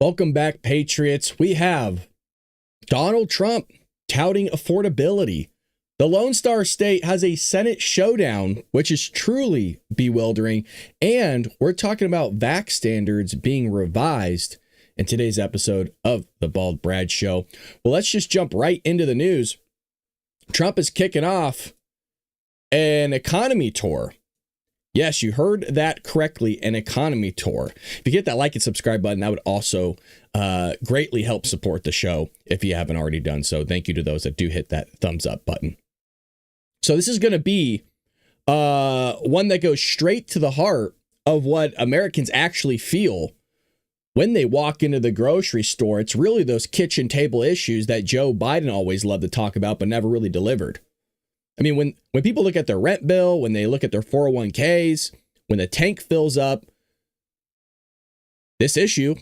Welcome back, Patriots. We have Donald Trump touting affordability. The Lone Star State has a Senate showdown, which is truly bewildering. And we're talking about vax standards being revised in today's episode of the Bald Brad Show. Well, let's just jump right into the news. Trump is kicking off an economy tour. Yes, you heard that correctly, an economy tour. If you hit that like and subscribe button, that would also greatly help support the show if you haven't already done so. Thank you to those that do hit that thumbs up button. So this is going to be one that goes straight to the heart of what Americans actually feel when they walk into the grocery store. It's really those kitchen table issues that Joe Biden always loved to talk about, but never really delivered. I mean, when people look at their rent bill, when they look at their 401ks, when the tank fills up, this issue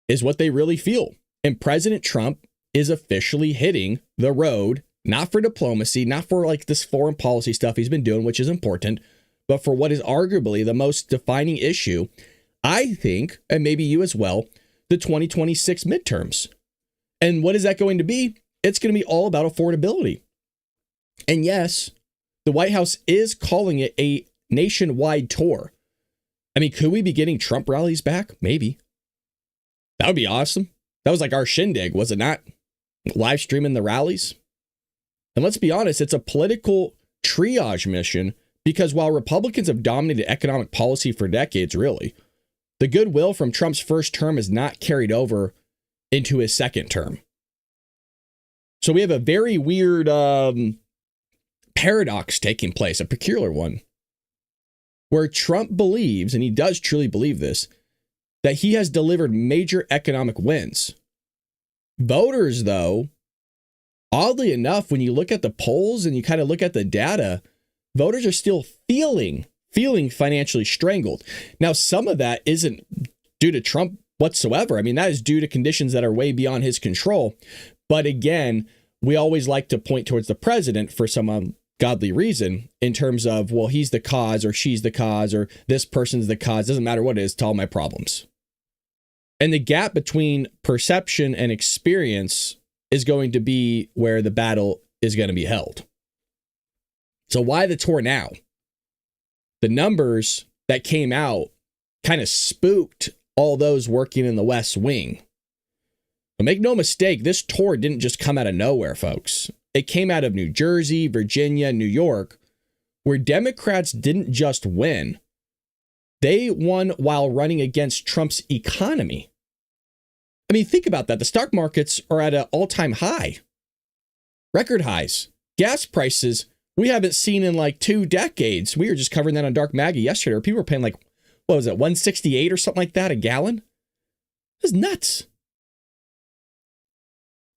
is what they really feel. And President Trump is officially hitting the road, not for diplomacy, not for like this foreign policy stuff he's been doing, which is important, but for what is arguably the most defining issue, I think, and maybe you as well, the 2026 midterms. And what is that going to be? It's going to be all about affordability. And yes, the White House is calling it a nationwide tour. I mean, could we be getting Trump rallies back? Maybe. That would be awesome. That was like our shindig, was it not? Live streaming the rallies. And let's be honest, it's a political triage mission because while Republicans have dominated economic policy for decades, really, the goodwill from Trump's first term is not carried over into his second term. So we have a very weird paradox taking place, a peculiar one, where Trump believes, and he does truly believe this, that he has delivered major economic wins. Voters, though, oddly enough, when you look at the polls and you kind of look at the data, voters are still feeling financially strangled. Now, some of that isn't due to Trump whatsoever. I mean, that is due to conditions that are way beyond his control. But again, we always like to point towards the president for some godly reason in terms of, well, he's the cause or she's the cause or this person's the cause. Doesn't matter what it is to all my problems. And the gap between perception and experience is going to be where the battle is going to be held. So why the tour now? The numbers that came out kind of spooked all those working in the West Wing. But make no mistake, this tour didn't just come out of nowhere, folks. It came out of New Jersey, Virginia, New York, where Democrats didn't just win. They won while running against Trump's economy. I mean, think about that. The stock markets are at an all-time high. Record highs. Gas prices we haven't seen in like 2 decades. We were just covering that on Dark Maggie yesterday, where people were paying like, what was it, $1.68 or something like that a gallon? That's nuts.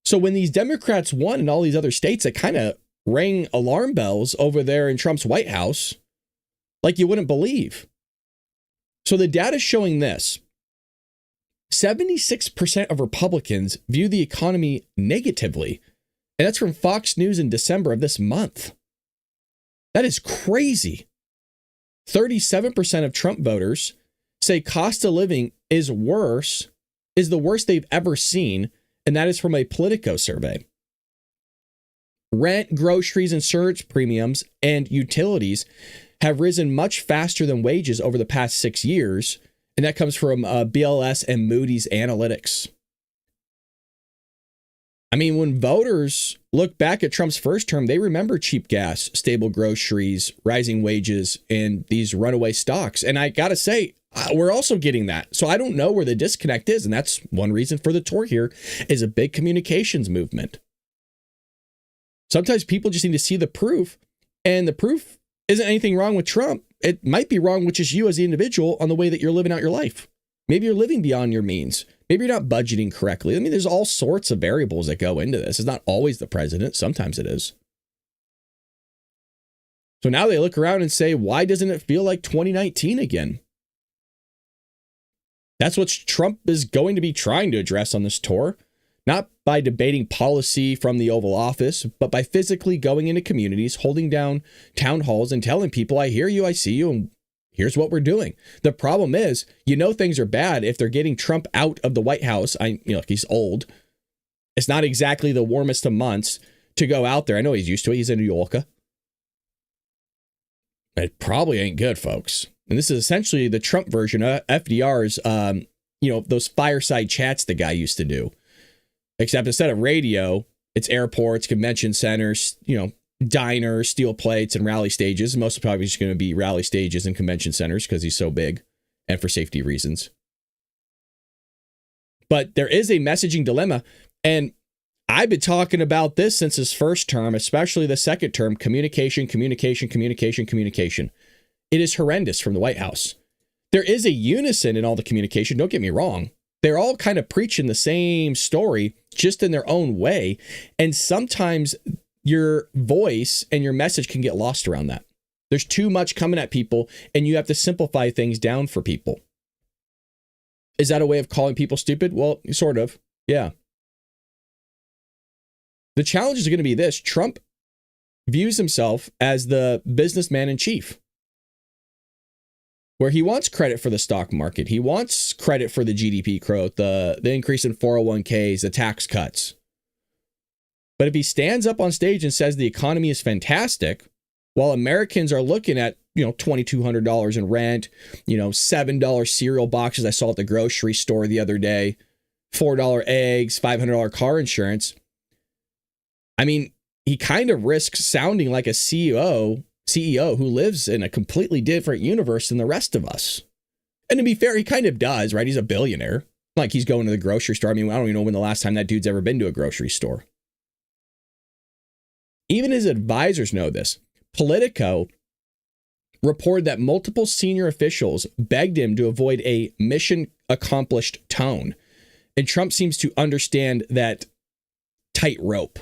So when these Democrats won in all these other states, it kind of rang alarm bells over there in Trump's White House like you wouldn't believe. So the data is showing this. 76% of Republicans view the economy negatively. And that's from Fox News in December of this month. That is crazy. 37% of Trump voters say cost of living is the worst they've ever seen. And that is from a Politico survey. Rent, groceries, insurance premiums, and utilities have risen much faster than wages over the past 6 years. And that comes from BLS and Moody's Analytics. I mean, when voters look back at Trump's first term, they remember cheap gas, stable groceries, rising wages, and these runaway stocks. And I got to say, we're also getting that. So I don't know where the disconnect is. And that's one reason for the tour here is a big communications movement. Sometimes people just need to see the proof. And the proof isn't anything wrong with Trump. It might be wrong with just you as the individual on the way that you're living out your life. Maybe you're living beyond your means. Maybe you're not budgeting correctly. I mean, there's all sorts of variables that go into this. It's not always the president. Sometimes it is. So now they look around and say, why doesn't it feel like 2019 again? That's what Trump is going to be trying to address on this tour, not by debating policy from the Oval Office, but by physically going into communities, holding down town halls and telling people, I hear you, I see you, and here's what we're doing. The problem is, things are bad if they're getting Trump out of the White House. He's old. It's not exactly the warmest of months to go out there. I know he's used to it. He's in New York. It probably ain't good, folks. And this is essentially the Trump version of FDR's, those fireside chats the guy used to do. Except instead of radio, it's airports, convention centers, diners, steel plates, and rally stages. Most probably just going to be rally stages and convention centers because he's so big and for safety reasons. But there is a messaging dilemma. And I've been talking about this since his first term, especially the second term, communication. It is horrendous from the White House. There is a unison in all the communication. Don't get me wrong. They're all kind of preaching the same story, just in their own way. And sometimes your voice and your message can get lost around that. There's too much coming at people, and you have to simplify things down for people. Is that a way of calling people stupid? Well, sort of. Yeah. The challenge is going to be this. Trump views himself as the businessman in chief, where he wants credit for the stock market. He wants credit for the GDP growth, the increase in 401ks, the tax cuts. But if he stands up on stage and says the economy is fantastic, while Americans are looking at, $2,200 in rent, $7 cereal boxes I saw at the grocery store the other day, $4 eggs, $500 car insurance. I mean, he kind of risks sounding like a CEO who lives in a completely different universe than the rest of us. And to be fair, he kind of does, right? He's a billionaire. Like he's going to the grocery store. I mean, I don't even know when the last time that dude's ever been to a grocery store. Even his advisors know this. Politico reported that multiple senior officials begged him to avoid a mission accomplished tone. And Trump seems to understand that tightrope.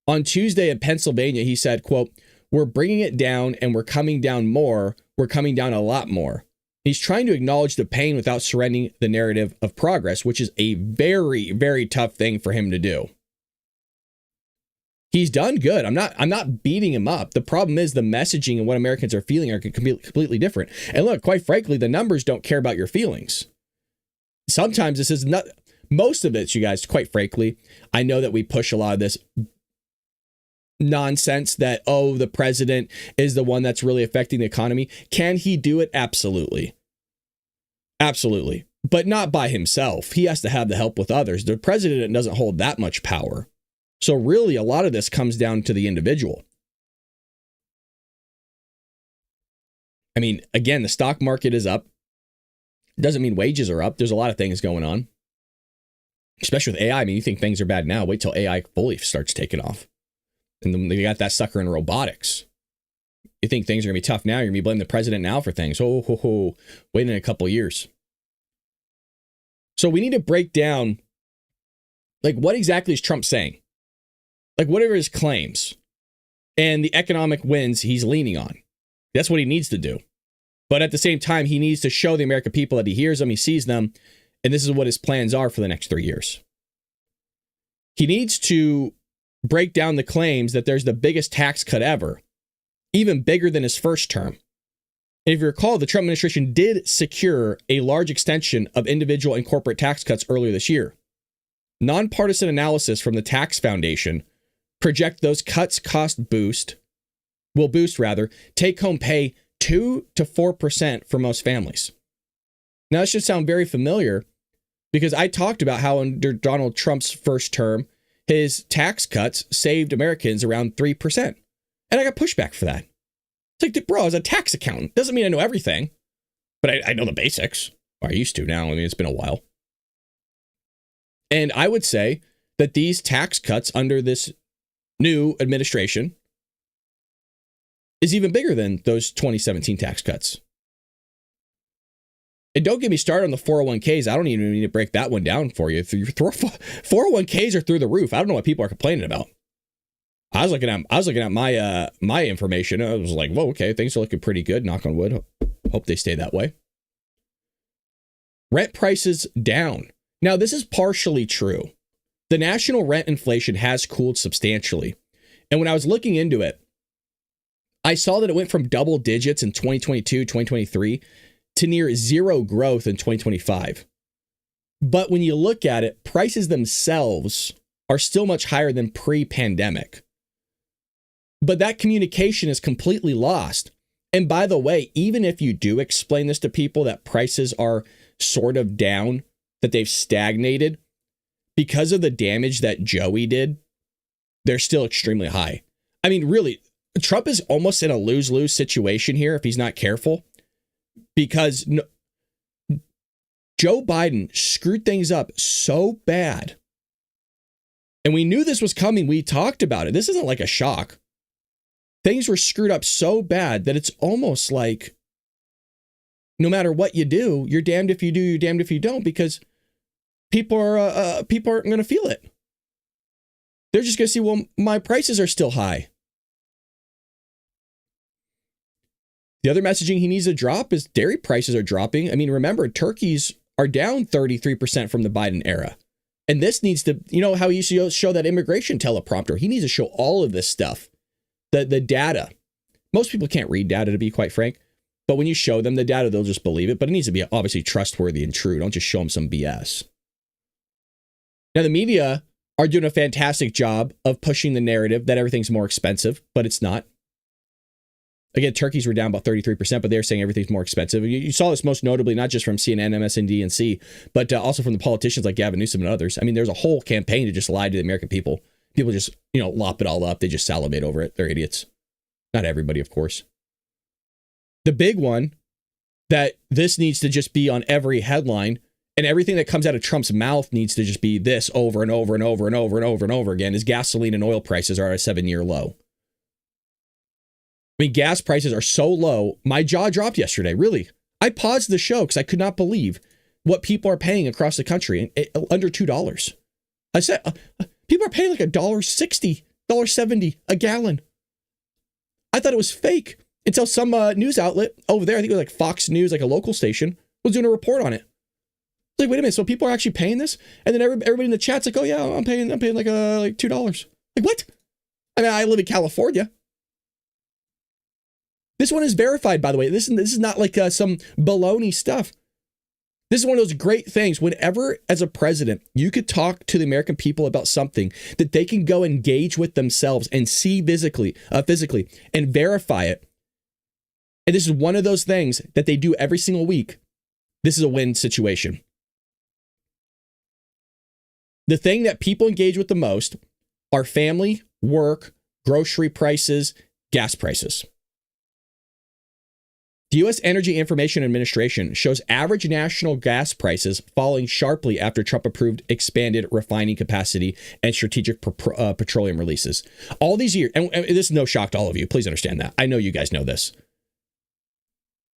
On Tuesday in Pennsylvania, he said, quote, "We're bringing it down and we're coming down more. We're coming down a lot more." He's trying to acknowledge the pain without surrendering the narrative of progress, which is a very, very tough thing for him to do. He's done good. I'm not beating him up. The problem is the messaging and what Americans are feeling are completely different. And look, quite frankly, the numbers don't care about your feelings. Sometimes this is not, most of it, you guys, quite frankly, I know that we push a lot of this nonsense that, the president is the one that's really affecting the economy. Can he do it? Absolutely. Absolutely. But not by himself. He has to have the help with others. The president doesn't hold that much power. So really, a lot of this comes down to the individual. I mean, again, the stock market is up. Doesn't mean wages are up. There's a lot of things going on, especially with AI. I mean, you think things are bad now. Wait till AI fully starts taking off. And then they got that sucker in robotics. You think things are going to be tough now. You're going to be blaming the president now for things. Wait in a couple of years. So we need to break down, like, what exactly is Trump saying? Like, what are his claims and the economic wins he's leaning on? That's what he needs to do. But at the same time, he needs to show the American people that he hears them, he sees them, and this is what his plans are for the next 3 years. He needs to break down the claims that there's the biggest tax cut ever, even bigger than his first term. And if you recall, the Trump administration did secure a large extension of individual and corporate tax cuts earlier this year. Nonpartisan analysis from the Tax Foundation project those cuts will boost take-home pay 2 to 4% for most families. Now, that should sound very familiar because I talked about how under Donald Trump's first term, his tax cuts saved Americans around 3%. And I got pushback for that. It's like, bro, as a tax accountant, doesn't mean I know everything, but I know the basics. Or I used to now. I mean, it's been a while. And I would say that these tax cuts under this new administration is even bigger than those 2017 tax cuts. And don't get me started on the 401ks. I don't even need to break that one down for you. 401ks are through the roof. I don't know what people are complaining about. I was looking at my information. I was like, whoa, okay, things are looking pretty good. Knock on wood. Hope they stay that way. Rent prices down. Now, this is partially true. The national rent inflation has cooled substantially. And when I was looking into it, I saw that it went from double digits in 2022, 2023 to near zero growth in 2025. But when you look at it, prices themselves are still much higher than pre-pandemic. But that communication is completely lost. And by the way, even if you do explain this to people that prices are sort of down, that they've stagnated, because of the damage that Joey did, they're still extremely high. I mean, really, Trump is almost in a lose-lose situation here if he's not careful, because Joe Biden screwed things up so bad. And we knew this was coming. We talked about it. This isn't like a shock. Things were screwed up so bad that it's almost like no matter what you do, you're damned if you do, you're damned if you don't, because people aren't going to feel it. They're just going to see, well, my prices are still high. The other messaging he needs to drop is dairy prices are dropping. I mean, remember, turkeys are down 33% from the Biden era. And this needs to, you know how he used to show that immigration teleprompter? He needs to show all of this stuff, the data. Most people can't read data, to be quite frank. But when you show them the data, they'll just believe it. But it needs to be obviously trustworthy and true. Don't just show them some BS. Now, the media are doing a fantastic job of pushing the narrative that everything's more expensive, but it's not. Again, turkeys were down about 33%, but they're saying everything's more expensive. You saw this most notably, not just from CNN, MSNBC, but also from the politicians like Gavin Newsom and others. I mean, there's a whole campaign to just lie to the American people. People just, lop it all up. They just salivate over it. They're idiots. Not everybody, of course. The big one that this needs to just be on every headline, and everything that comes out of Trump's mouth needs to just be this over and over and over and over and over and over again, is gasoline and oil prices are at a 7-year low. I mean, gas prices are so low. My jaw dropped yesterday. Really. I paused the show because I could not believe what people are paying across the country under $2. I said, people are paying like $1.60, $1.70 a gallon. I thought it was fake until some news outlet over there, I think it was like Fox News, like a local station, was doing a report on it. Like, wait a minute, so people are actually paying this? And then everybody in the chat's like, oh yeah, I'm paying like $2. Like, what? I mean, I live in California. This one is verified, by the way. This is not like some baloney stuff. This is one of those great things. Whenever, as a president, you could talk to the American people about something that they can go engage with themselves and see physically, and verify it. And this is one of those things that they do every single week. This is a win situation. The thing that people engage with the most are family, work, grocery prices, gas prices. The U.S. Energy Information Administration shows average national gas prices falling sharply after Trump approved expanded refining capacity and strategic petroleum releases. All these years, and this is no shock to all of you. Please understand that. I know you guys know this.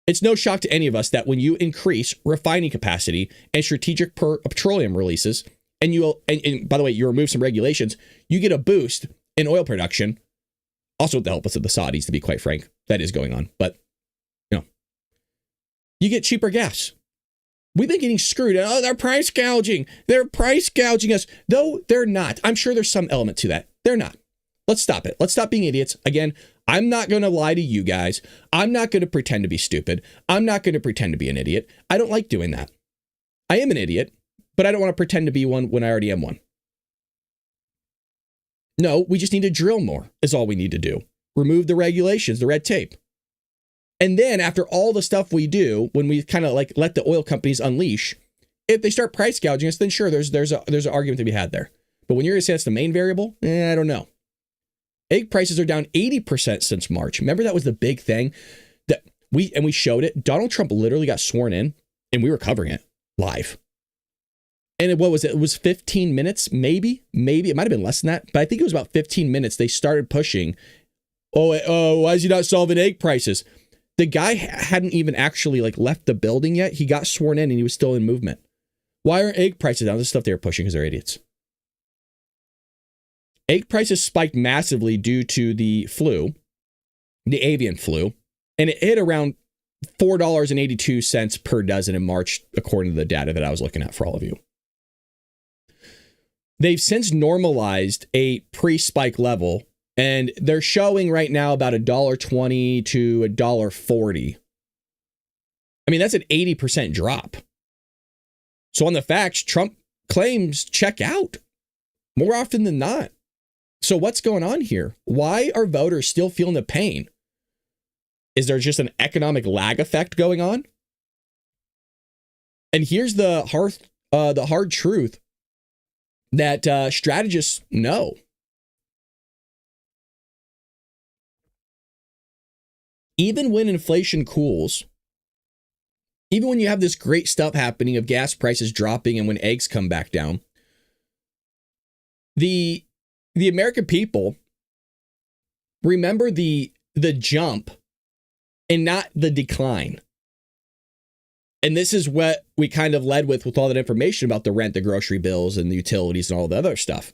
It's no shock to any of us that when you increase refining capacity and strategic petroleum releases, and by the way, you remove some regulations, you get a boost in oil production. Also with the help of the Saudis, to be quite frank. That is going on, but you get cheaper gas. We've been getting screwed. Oh, they're price gouging. They're price gouging us. No, they're not. I'm sure there's some element to that. They're not. Let's stop it. Let's stop being idiots. Again, I'm not going to lie to you guys. I'm not going to pretend to be stupid. I'm not going to pretend to be an idiot. I don't like doing that. I am an idiot, but I don't want to pretend to be one when I already am one. No, we just need to drill more is all we need to do. Remove the regulations, the red tape. And then after all the stuff we do, when we kind of like let the oil companies unleash, if they start price gouging us, then sure, there's an argument to be had there. But when you're going to say that's the main variable, I don't know. Egg prices are down 80% since March. Remember that was the big thing that we showed it. Donald Trump literally got sworn in and we were covering it live. And what was it? It was 15 minutes, maybe. It might have been less than that, but I think it was about 15 minutes. They started pushing. Oh, why is he not solving egg prices? The guy hadn't even actually left the building yet. He got sworn in and he was still in movement. Why are egg prices down? This is stuff they were pushing because they're idiots. Egg prices spiked massively due to the flu, the avian flu, and it hit around $4.82 per dozen in March, according to the data that I was looking at for all of you. They've since normalized a pre-spike level, And they're showing right now about $1.20 to $1.40. I mean, that's an 80% drop. So on the facts, Trump claims check out more often than not. So what's going on here? Why are voters still feeling the pain? Is there just an economic lag effect going on? And here's the hard truth that strategists know. Even when inflation cools, even when you have this great stuff happening of gas prices dropping and when eggs come back down, the American people remember the jump and not the decline. And this is what we kind of led with all that information about the rent, the grocery bills, and the utilities and all the other stuff.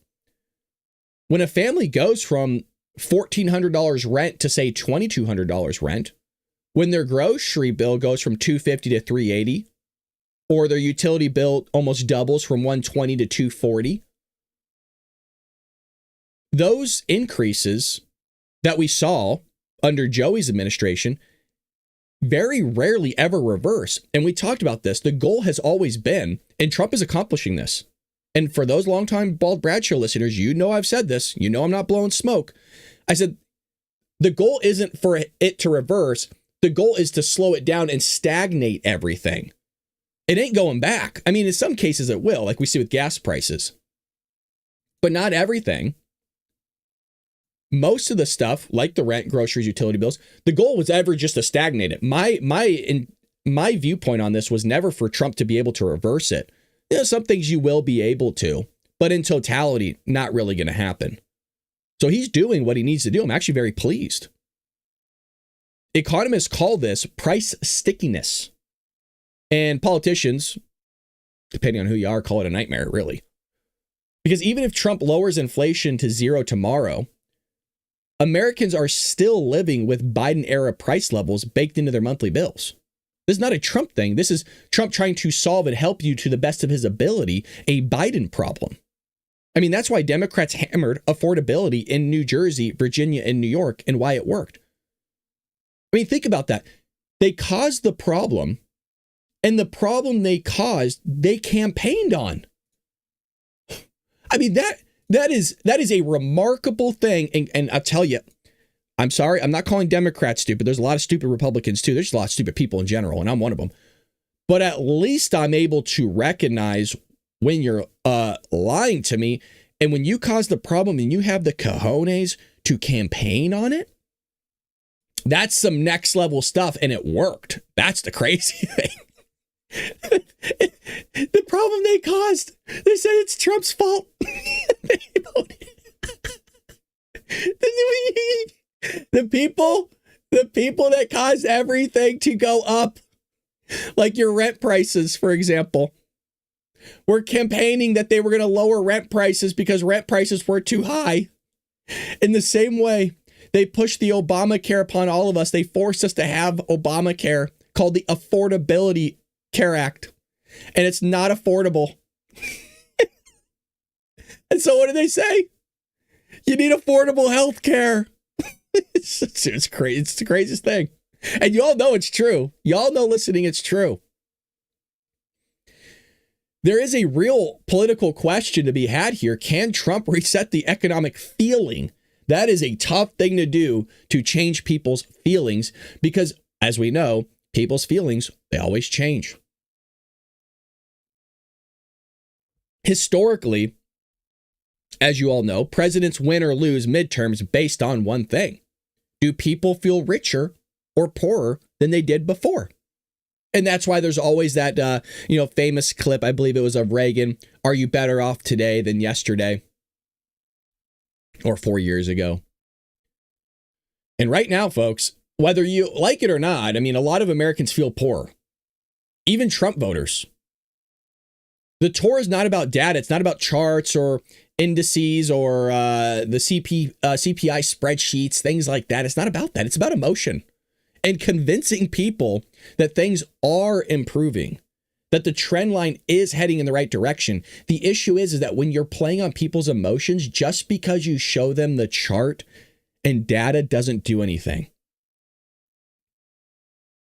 When a family goes from $1,400 rent to say $2,200 rent, when their grocery bill goes from $250 to $380, or their utility bill almost doubles from $120 to $240, those increases that we saw under Joey's administration very rarely ever reverse. And we talked about this. The goal has always been, and Trump is accomplishing this. And for those longtime Bald Bradshaw listeners, you know I've said this. You know I'm not blowing smoke. I said the goal isn't for it to reverse. The goal is to slow it down and stagnate everything. It ain't going back. I mean, in some cases it will, like we see with gas prices. But not everything. Most of the stuff, like the rent, groceries, utility bills, the goal was ever just to stagnate it. My viewpoint on this was never for Trump to be able to reverse it. You know, some things you will be able to, but in totality, not really going to happen. So he's doing what he needs to do. I'm actually very pleased. Economists call this price stickiness. And politicians, depending on who you are, call it a nightmare, really. Because even if Trump lowers inflation to zero tomorrow, Americans are still living with Biden-era price levels baked into their monthly bills. This is not a Trump thing. This is Trump trying to solve and help you to the best of his ability a Biden problem. I mean, that's why Democrats hammered affordability in New Jersey, Virginia, and New York, and why it worked. I mean, think about that. They caused the problem, and the problem they caused, they campaigned on. I mean, that is a remarkable thing. And I'll tell you, I'm sorry, I'm not calling Democrats stupid. There's a lot of stupid Republicans too. There's a lot of stupid people in general, and I'm one of them. But at least I'm able to recognize when you're lying to me, and when you cause the problem and you have the cojones to campaign on it, that's some next level stuff, and it worked. That's the crazy thing. The problem they caused, they said it's Trump's fault. The people that caused everything to go up, like your rent prices, for example, were campaigning that they were going to lower rent prices because rent prices were too high. In the same way, they pushed the Obamacare upon all of us. They forced us to have Obamacare, called the Affordability Care Act. And it's not affordable. And so what do they say? You need affordable health care. It's crazy. It's the craziest thing. And you all know it's true. Y'all know listening, it's true. There is a real political question to be had here. Can Trump reset the economic feeling? That is a tough thing to do, to change people's feelings, because as we know, people's feelings, they always change. Historically, as you all know, presidents win or lose midterms based on one thing. Do people feel richer or poorer than they did before? And that's why there's always that, famous clip, I believe it was of Reagan. Are you better off today than yesterday? Or 4 years ago? And right now, folks, whether you like it or not, I mean, a lot of Americans feel poor. Even Trump voters. The tour is not about data. It's not about charts or indices or the CPI spreadsheets, things like that. It's not about that. It's about emotion and convincing people that things are improving, that the trend line is heading in the right direction. The issue is that when you're playing on people's emotions, just because you show them the chart and data doesn't do anything.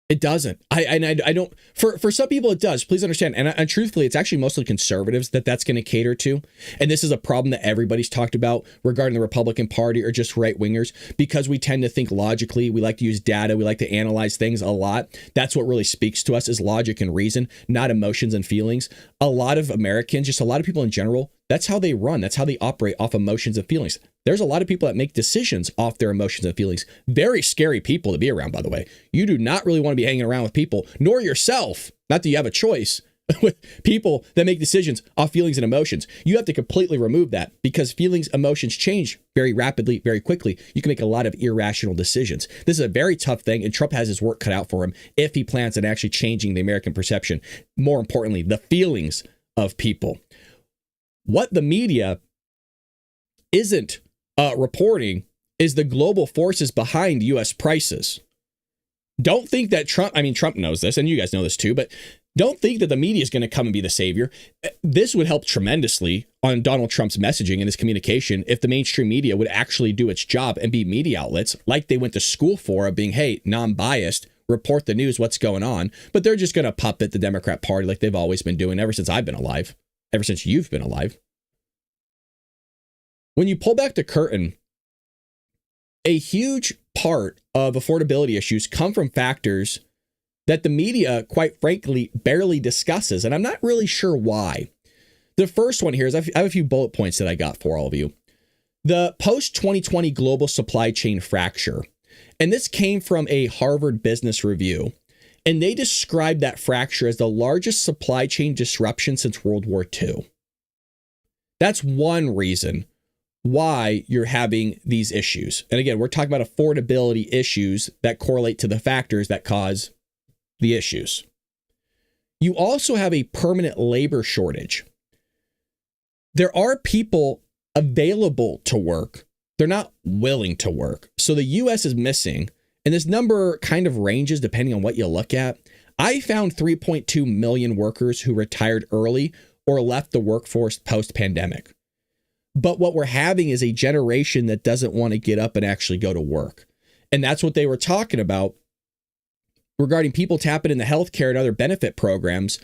It doesn't. I don't. For some people, it does. Please understand. And truthfully, it's actually mostly conservatives that's going to cater to. And this is a problem that everybody's talked about regarding the Republican Party or just right wingers, because we tend to think logically. We like to use data. We like to analyze things a lot. That's what really speaks to us is logic and reason, not emotions and feelings. A lot of Americans, just a lot of people in general, that's how they run. That's how they operate, off emotions and feelings. There's a lot of people that make decisions off their emotions and feelings. Very scary people to be around, by the way. You do not really want to be hanging around with people, nor yourself, not that you have a choice, with people that make decisions off feelings and emotions. You have to completely remove that, because feelings, emotions change very rapidly, very quickly. You can make a lot of irrational decisions. This is a very tough thing, and Trump has his work cut out for him if he plans on actually changing the American perception. More importantly, the feelings of people. What the media isn't reporting is the global forces behind U.S. prices. Don't think that Trump knows this, and you guys know this too, but don't think that the media is going to come and be the savior. This would help tremendously on Donald Trump's messaging and his communication if the mainstream media would actually do its job and be media outlets like they went to school for, of being, hey, non-biased, report the news, what's going on. But they're just going to puppet the Democrat Party like they've always been doing ever since I've been alive, ever since you've been alive. When you pull back the curtain, a huge part of affordability issues come from factors that the media, quite frankly, barely discusses. And I'm not really sure why. The first one here is I have a few bullet points that I got for all of you. The post-2020 global supply chain fracture. And this came from a Harvard Business Review. And they described that fracture as the largest supply chain disruption since World War II. That's one reason why you're having these issues. And again, we're talking about affordability issues that correlate to the factors that cause the issues. You also have a permanent labor shortage. There are people available to work. They're not willing to work. So the U.S. is missing, and this number kind of ranges depending on what you look at. I found 3.2 million workers who retired early or left the workforce post-pandemic. But what we're having is a generation that doesn't want to get up and actually go to work. And that's what they were talking about regarding people tapping into healthcare and other benefit programs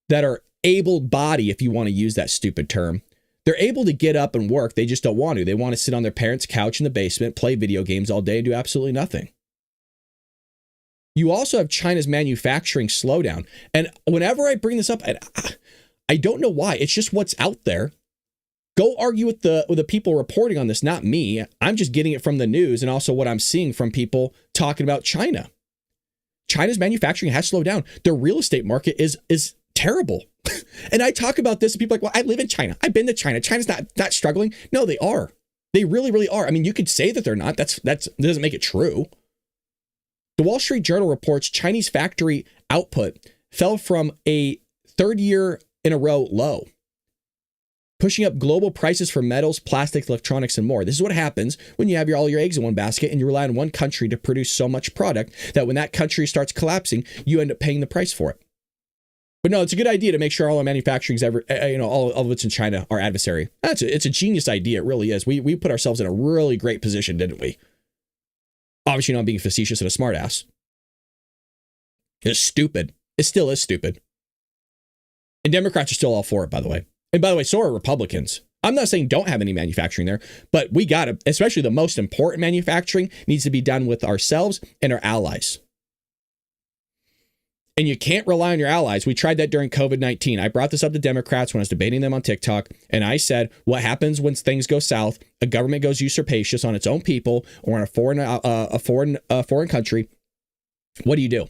that are able-bodied, if you want to use that stupid term. They're able to get up and work. They just don't want to. They want to sit on their parents' couch in the basement, play video games all day, and do absolutely nothing. You also have China's manufacturing slowdown. And whenever I bring this up, I don't know why. It's just what's out there. Go argue with the people reporting on this, not me. I'm just getting it from the news and also what I'm seeing from people talking about China. China's manufacturing has slowed down. The real estate market is terrible. And I talk about this and people are like, well, I live in China. I've been to China. China's not struggling. No, they are. They really, really are. I mean, you could say that they're not. That doesn't make it true. The Wall Street Journal reports Chinese factory output fell from a third year in a row low, pushing up global prices for metals, plastics, electronics, and more. This is what happens when you have all your eggs in one basket and you rely on one country to produce so much product that when that country starts collapsing, you end up paying the price for it. But no, it's a good idea to make sure all our manufacturing's all of it's in China, our adversary. It's a genius idea. It really is. We put ourselves in a really great position, didn't we? Obviously not being facetious and a smartass. It's stupid. It still is stupid. And Democrats are still all for it, by the way. And by the way, so are Republicans. I'm not saying don't have any manufacturing there, but we got to, especially the most important manufacturing needs to be done with ourselves and our allies. And you can't rely on your allies. We tried that during COVID-19. I brought this up to Democrats when I was debating them on TikTok. And I said, what happens when things go south? A government goes usurpacious on its own people or on a foreign country. What do?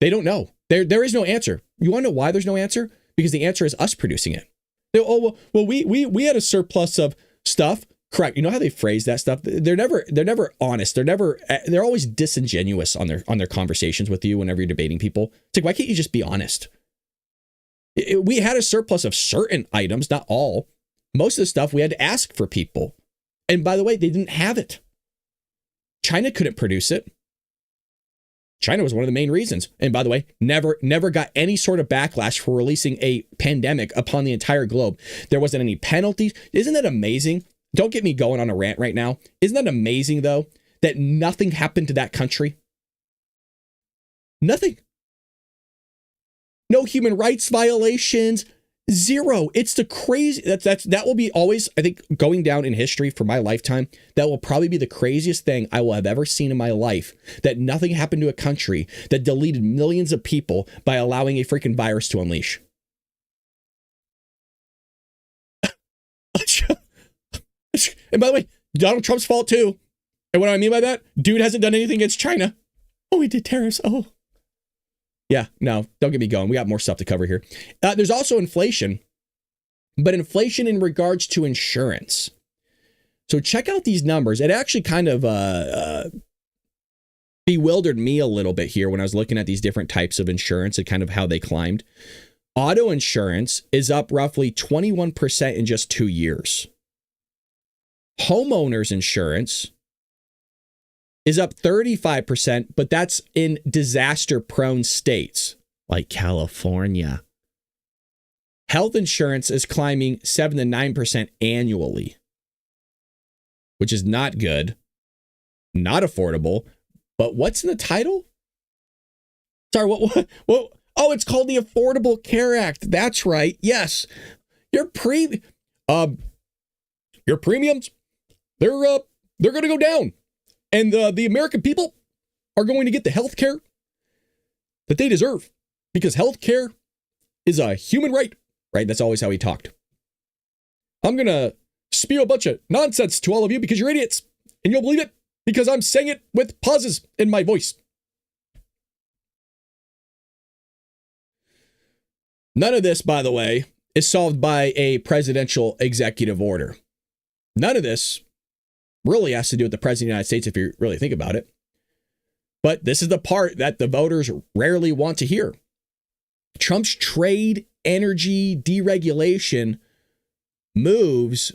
They don't know. There is no answer. You want to know why there's no answer? Because the answer is us producing it. We had a surplus of stuff. Correct. You know how they phrase that stuff? They're never honest. They're always disingenuous on their conversations with you whenever you're debating people. It's like, why can't you just be honest? We had a surplus of certain items, not all. Most of the stuff we had to ask for people. And by the way, they didn't have it. China couldn't produce it. China was one of the main reasons. And by the way, never got any sort of backlash for releasing a pandemic upon the entire globe. There wasn't any penalties. Isn't that amazing? don't get me going on a rant right now. Isn't that amazing, though, that nothing happened to that country? Nothing. No human rights violations. Zero. It's the crazy. That will be always, I think, going down in history for my lifetime. That will probably be the craziest thing I will have ever seen in my life. That nothing happened to a country that deleted millions of people by allowing a freaking virus to unleash. And by the way, Donald Trump's fault too. And what do I mean by that? Dude hasn't done anything against China. Oh, he did tariffs. Oh. Yeah, no, don't get me going. We got more stuff to cover here. There's also inflation, but inflation in regards to insurance. So check out these numbers. It actually kind of bewildered me a little bit here when I was looking at these different types of insurance and kind of how they climbed. Auto insurance is up roughly 21% in just 2 years. Homeowners insurance is up 35%, but that's in disaster-prone states like California. Health insurance is climbing 7 to 9% annually, which is not good, not affordable. But what's in the title? Sorry, what? Oh, it's called the Affordable Care Act. That's right. Yes, your premiums, they're going to go down. And the American people are going to get the health care that they deserve because health care is a human right. Right? That's always how he talked. I'm going to spew a bunch of nonsense to all of you because you're idiots. And you'll believe it because I'm saying it with pauses in my voice. None of this, by the way, is solved by a presidential executive order. None of this really has to do with the president of the United States if you really think about it. But this is the part that the voters rarely want to hear. Trump's trade, energy, deregulation moves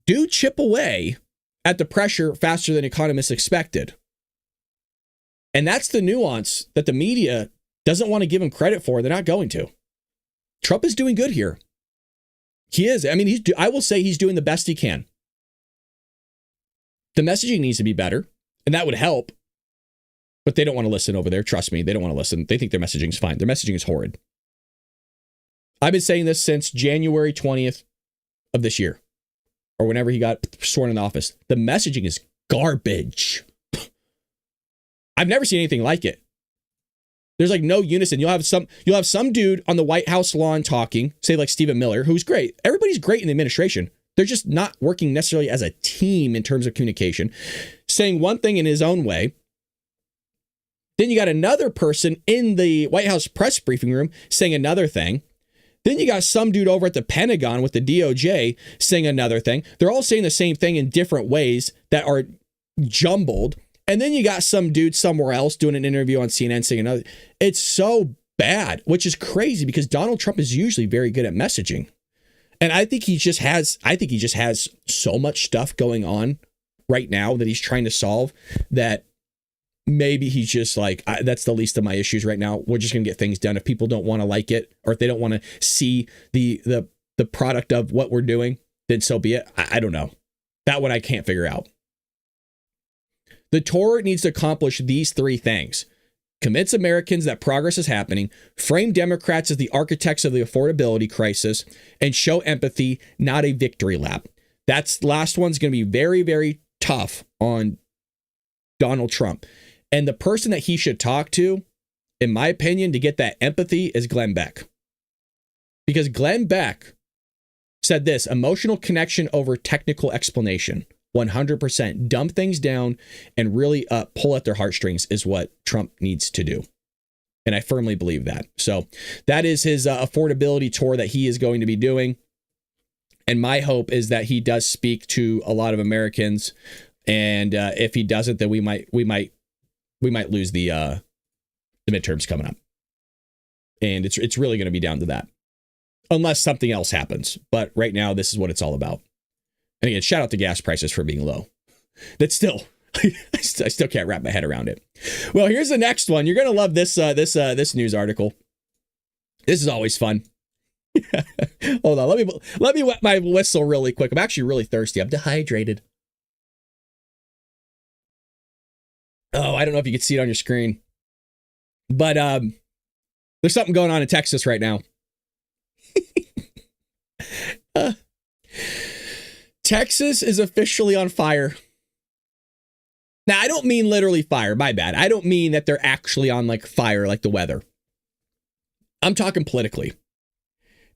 do chip away at the pressure faster than economists expected. And that's the nuance that the media doesn't want to give him credit for. They're not going to. Trump is doing good here. He is. I mean, I will say he's doing the best he can. The messaging needs to be better, and that would help. But they don't want to listen over there. Trust me, they don't want to listen. They think their messaging is fine. Their messaging is horrid. I've been saying this since January 20th of this year, or whenever he got sworn in office. The messaging is garbage. I've never seen anything like it. There's like no unison. You'll have some dude on the White House lawn talking, say like Stephen Miller, who's great. Everybody's great in the administration. They're just not working necessarily as a team in terms of communication, saying one thing in his own way. Then you got another person in the White House press briefing room saying another thing. Then you got some dude over at the Pentagon with the DOJ saying another thing. They're all saying the same thing in different ways that are jumbled. And then you got some dude somewhere else doing an interview on CNN saying another. It's so bad, which is crazy because Donald Trump is usually very good at messaging. And I think he just has so much stuff going on right now that he's trying to solve that maybe he's just like, that's the least of my issues right now. We're just going to get things done. If people don't want to like it, or if they don't want to see the product of what we're doing, then so be it. I don't know. That one I can't figure out. The tour needs to accomplish these three things. Convince Americans that progress is happening, frame Democrats as the architects of the affordability crisis, and show empathy, not a victory lap. That's last one's going to be very, very tough on Donald Trump. And the person that he should talk to, in my opinion, to get that empathy is Glenn Beck. Because Glenn Beck said this: emotional connection over technical explanation. 100%. Dumb things down and really pull at their heartstrings is what Trump needs to do. And I firmly believe that. So that is his affordability tour that he is going to be doing. And my hope is that he does speak to a lot of Americans. And if he doesn't, then we might lose the midterms coming up. And it's really going to be down to that, unless something else happens. But right now, this is what it's all about. And again, shout out to gas prices for being low. That's still, I still can't wrap my head around it. Well, here's the next one. You're going to love this news article. This is always fun. Hold on, let me wet my whistle really quick. I'm actually really thirsty. I'm dehydrated. Oh, I don't know if you can see it on your screen, but there's something going on in Texas right now. Texas is officially on fire. Now, I don't mean literally fire. My bad. I don't mean that they're actually on like fire, like the weather. I'm talking politically.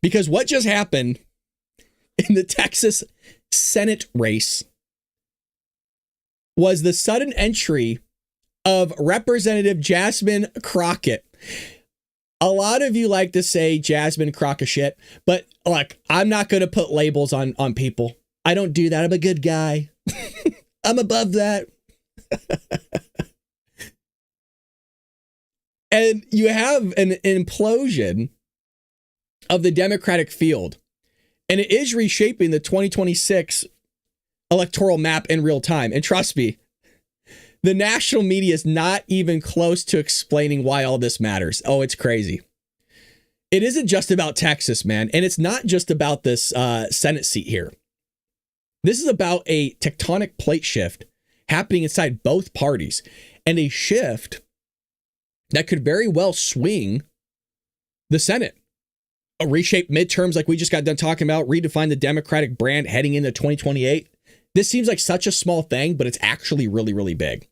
Because what just happened in the Texas Senate race was the sudden entry of Representative Jasmine Crockett. A lot of you like to say Jasmine Crockett shit, but look, I'm not going to put labels on people. I don't do that. I'm a good guy. I'm above that. And you have an implosion of the Democratic field, and it is reshaping the 2026 electoral map in real time. And trust me, the national media is not even close to explaining why all this matters. Oh, it's crazy. It isn't just about Texas, man. And it's not just about this Senate seat here. This is about a tectonic plate shift happening inside both parties, and a shift that could very well swing the Senate. A reshape midterms like we just got done talking about, redefine the Democratic brand heading into 2028. This seems like such a small thing, but it's actually really, really big.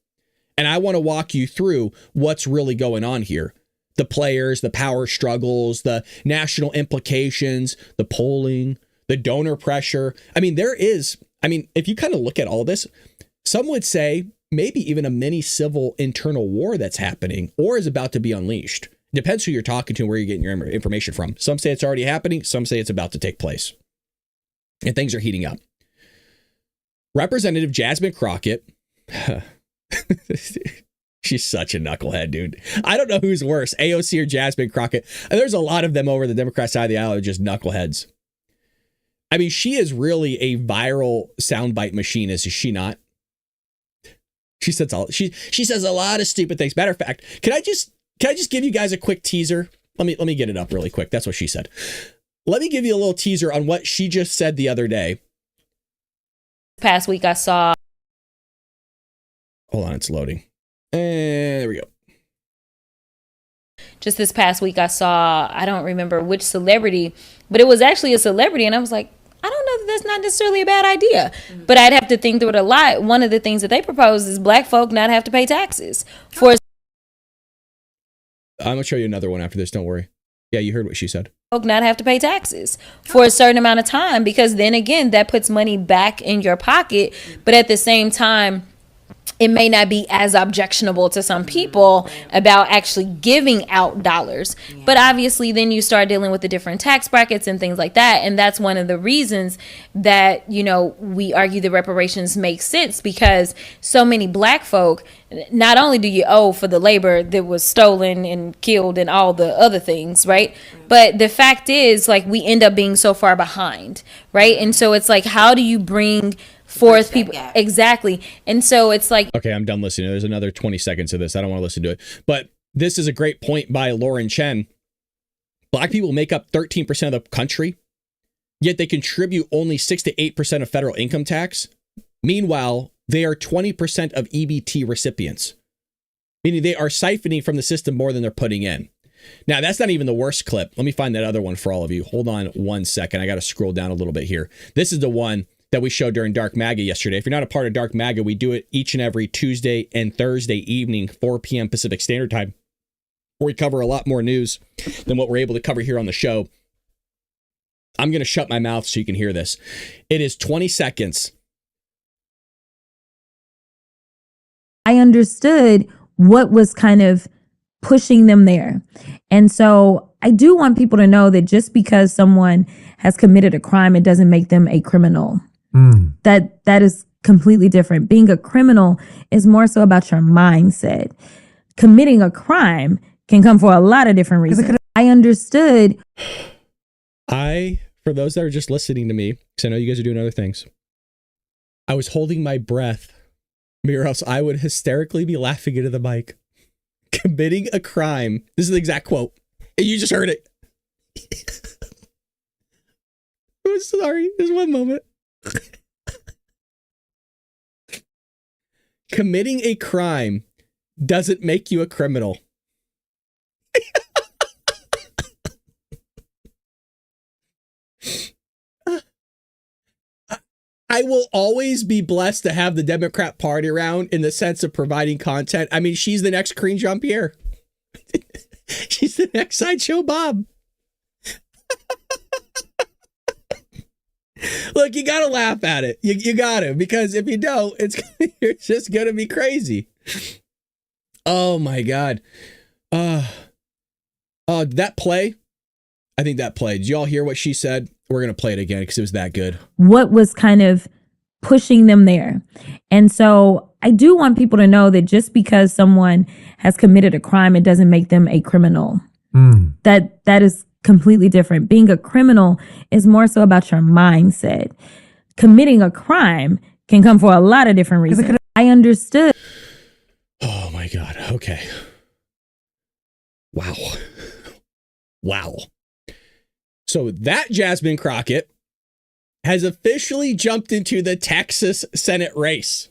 And I want to walk you through what's really going on here. The players, the power struggles, the national implications, the polling, the donor pressure. I mean, if you kind of look at all this, some would say maybe even a mini civil internal war that's happening or is about to be unleashed. Depends who you're talking to and where you're getting your information from. Some say it's already happening. Some say it's about to take place. And things are heating up. Representative Jasmine Crockett. She's such a knucklehead, dude. I don't know who's worse, AOC or Jasmine Crockett. There's a lot of them over the Democrat side of the aisle who are just knuckleheads. I mean, she is really a viral soundbite machine, is she not? She says a lot of stupid things. Matter of fact, can I just give you guys a quick teaser? Let me get it up really quick. That's what she said. Let me give you a little teaser on what she just said the other day. Past week I saw. Hold on, it's loading. And there we go. Just this past week I saw, I don't remember which celebrity, but it was actually a celebrity, and I was like, I don't know that that's not necessarily a bad idea, but I'd have to think through it a lot. One of the things that they propose is black folk not have to pay taxes for. I'm going to show you another one after this. Don't worry. Yeah, you heard what she said. Folk not have to pay taxes for a certain amount of time, because then again, that puts money back in your pocket. But at the same time, it may not be as objectionable to some people about actually giving out dollars. But obviously then you start dealing with the different tax brackets and things like that. And that's one of the reasons that, we argue the reparations make sense, because so many black folk, not only do you owe for the labor that was stolen and killed and all the other things, right? But the fact is, like, we end up being so far behind, right? And so it's like, how do you bring forth people? Exactly. And so it's like, okay, I'm done listening. There's another 20 seconds of this. I don't want to listen to it. But this is a great point by Lauren Chen. Black people make up 13% of the country, yet they contribute only 6 to 8% of federal income tax. Meanwhile, they are 20% of EBT recipients, meaning they are siphoning from the system more than they're putting in. Now, that's not even the worst clip. Let me find that other one for all of you. Hold on 1 second. I got to scroll down a little bit here. This is the one that we showed during Dark MAGA yesterday. If you're not a part of Dark MAGA, we do it each and every Tuesday and Thursday evening, 4 p.m. Pacific Standard Time, where we cover a lot more news than what we're able to cover here on the show. I'm going to shut my mouth so you can hear this. It is 20 seconds. I understood what was kind of pushing them there. And so I do want people to know that just because someone has committed a crime, it doesn't make them a criminal. That is completely different. Being a criminal is more so about your mindset. Committing a crime can come for a lot of different reasons. I understood. For those that are just listening to me, because I know you guys are doing other things, I was holding my breath, or else I would hysterically be laughing into the mic. Committing a crime. This is the exact quote. You just heard it. I'm sorry. There's one moment. Committing a crime doesn't make you a criminal. I will always be blessed to have the Democrat Party around in the sense of providing content. I mean, she's the next Karine Jean-Pierre. She's the next Sideshow Bob. Look, you got to laugh at it. You got to, because if you don't, you're just going to be crazy. Oh, my God. That play, I think that play. Did y'all hear what she said? We're going to play it again because it was that good. What was kind of pushing them there? And so I do want people to know that just because someone has committed a crime, it doesn't make them a criminal. That is completely different. Being a criminal is more so about your mindset. Committing a crime can come for a lot of different reasons. I understood. Oh, my God. Okay. Wow. Wow. So that Jasmine Crockett has officially jumped into the Texas Senate race.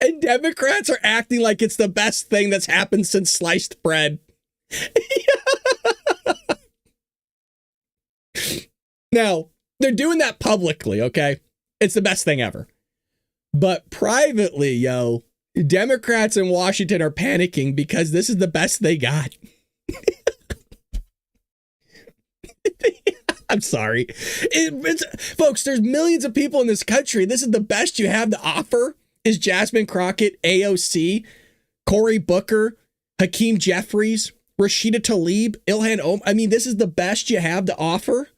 And Democrats are acting like it's the best thing that's happened since sliced bread. Now, they're doing that publicly, okay? It's the best thing ever. But privately, Democrats in Washington are panicking because this is the best they got. I'm sorry. Folks, there's millions of people in this country. This is the best you have to offer is Jasmine Crockett, AOC, Cory Booker, Hakeem Jeffries, Rashida Tlaib, Ilhan Omar. I mean, this is the best you have to offer.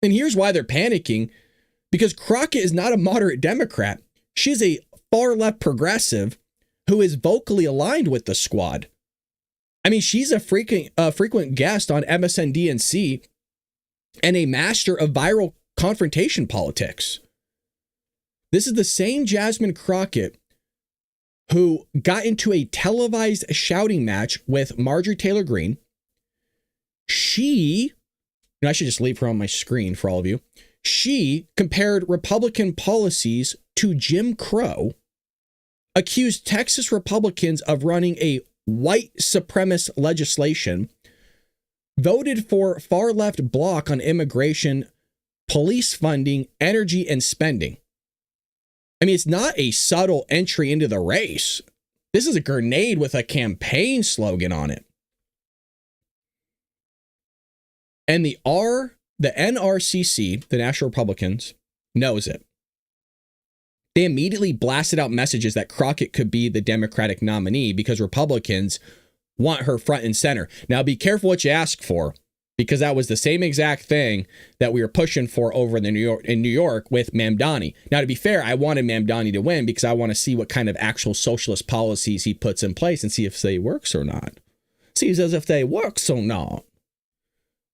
And here's why they're panicking. Because Crockett is not a moderate Democrat. She's a far left progressive who is vocally aligned with the squad. I mean, she's a frequent guest on MSNBC and a master of viral confrontation politics. This is the same Jasmine Crockett who got into a televised shouting match with Marjorie Taylor Greene. I should just leave her on my screen for all of you. She compared Republican policies to Jim Crow, accused Texas Republicans of running a white supremacist legislation, voted for far left bloc on immigration, police funding, energy, and spending. I mean, it's not a subtle entry into the race. This is a grenade with a campaign slogan on it. And the NRCC, the National Republicans, knows it. They immediately blasted out messages that Crockett could be the Democratic nominee because Republicans want her front and center. Now, be careful what you ask for, because that was the same exact thing that we were pushing for over in New York with Mamdani. Now, to be fair, I wanted Mamdani to win because I want to see what kind of actual socialist policies he puts in place and see if they works or not. Seems as if they works or not.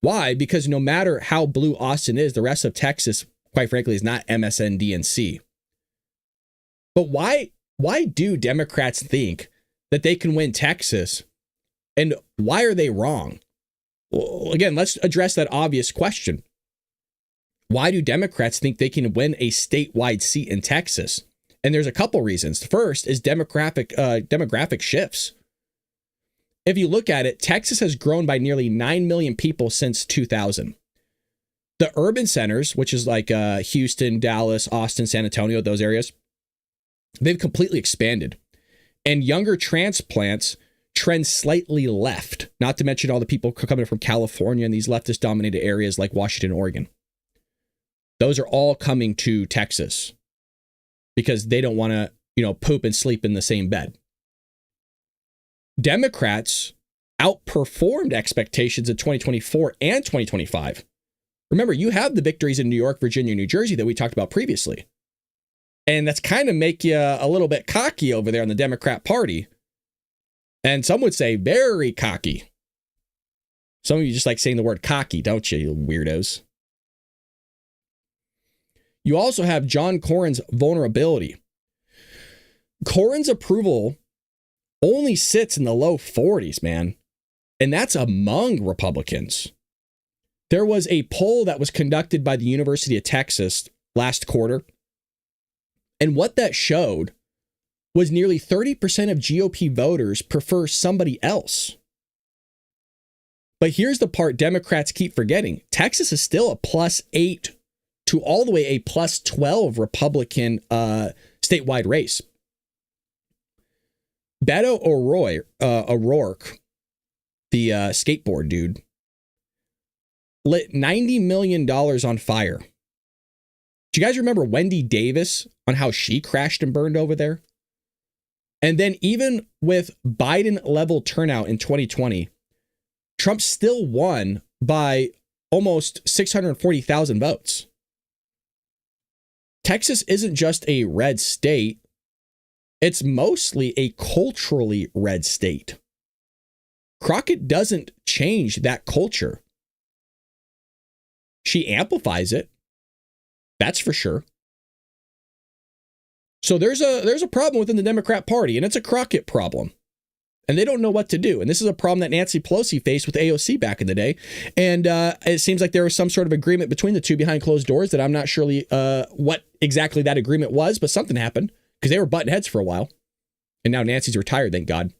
Why? Because no matter how blue Austin is, the rest of Texas, quite frankly, is not MSNBC. But why do Democrats think that they can win Texas? And why are they wrong? Well, again, let's address that obvious question. Why do Democrats think they can win a statewide seat in Texas? And there's a couple reasons. The first is demographic shifts. If you look at it, Texas has grown by nearly 9 million people since 2000. The urban centers, which is like Houston, Dallas, Austin, San Antonio, those areas, they've completely expanded. And younger transplants trend slightly left, not to mention all the people coming from California and these leftist dominated areas like Washington, Oregon. Those are all coming to Texas because they don't want to, poop and sleep in the same bed. Democrats outperformed expectations in 2024 and 2025. Remember, you have the victories in New York, Virginia, New Jersey that we talked about previously. And that's kind of make you a little bit cocky over there on the Democrat Party. And some would say very cocky. Some of you just like saying the word cocky, don't you, you weirdos? You also have John Cornyn's vulnerability. Cornyn's approval only sits in the low 40s, man. And that's among Republicans. There was a poll that was conducted by the University of Texas last quarter. And what that showed was nearly 30% of GOP voters prefer somebody else. But here's the part Democrats keep forgetting. Texas is still a +8 to all the way a +12 Republican statewide race. Beto O'Rourke, the skateboard dude, lit $90 million on fire. Do you guys remember Wendy Davis on how she crashed and burned over there? And then even with Biden level turnout in 2020, Trump still won by almost 640,000 votes. Texas isn't just a red state. It's mostly a culturally red state. Crockett doesn't change that culture. She amplifies it. That's for sure. So there's a problem within the Democrat Party, and it's a Crockett problem. And they don't know what to do. And this is a problem that Nancy Pelosi faced with AOC back in the day. And it seems like there was some sort of agreement between the two behind closed doors that I'm not sure what exactly that agreement was, but something happened because they were butting heads for a while. And now Nancy's retired, thank God.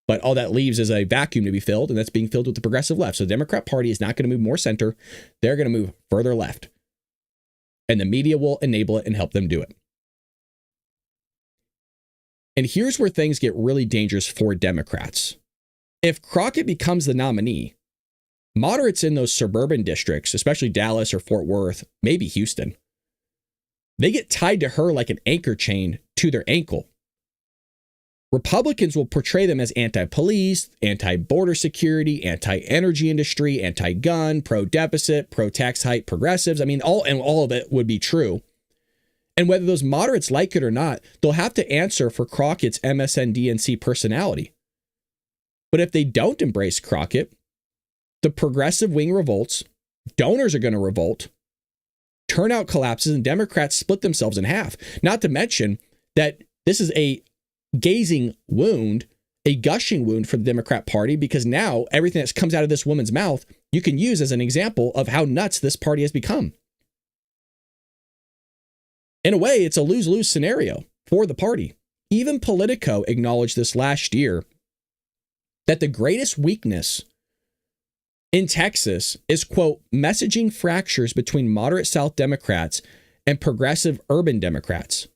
But all that leaves is a vacuum to be filled, and that's being filled with the progressive left. So the Democrat Party is not going to move more center. They're going to move further left. And the media will enable it and help them do it. And here's where things get really dangerous for Democrats. If Crockett becomes the nominee, moderates in those suburban districts, especially Dallas or Fort Worth, maybe Houston, they get tied to her like an anchor chain to their ankle. Republicans will portray them as anti-police, anti-border security, anti-energy industry, anti-gun, pro-deficit, pro-tax hike progressives. I mean, all of it would be true. And whether those moderates like it or not, they'll have to answer for Crockett's MSNDNC personality. But if they don't embrace Crockett, the progressive wing revolts, donors are going to revolt, turnout collapses, and Democrats split themselves in half. Not to mention that this is a gazing wound, a gushing wound for the Democrat Party, because now everything that comes out of this woman's mouth, you can use as an example of how nuts this party has become. In a way, it's a lose-lose scenario for the party. Even Politico acknowledged this last year, that the greatest weakness in Texas is, quote, messaging fractures between moderate South Democrats and progressive urban Democrats.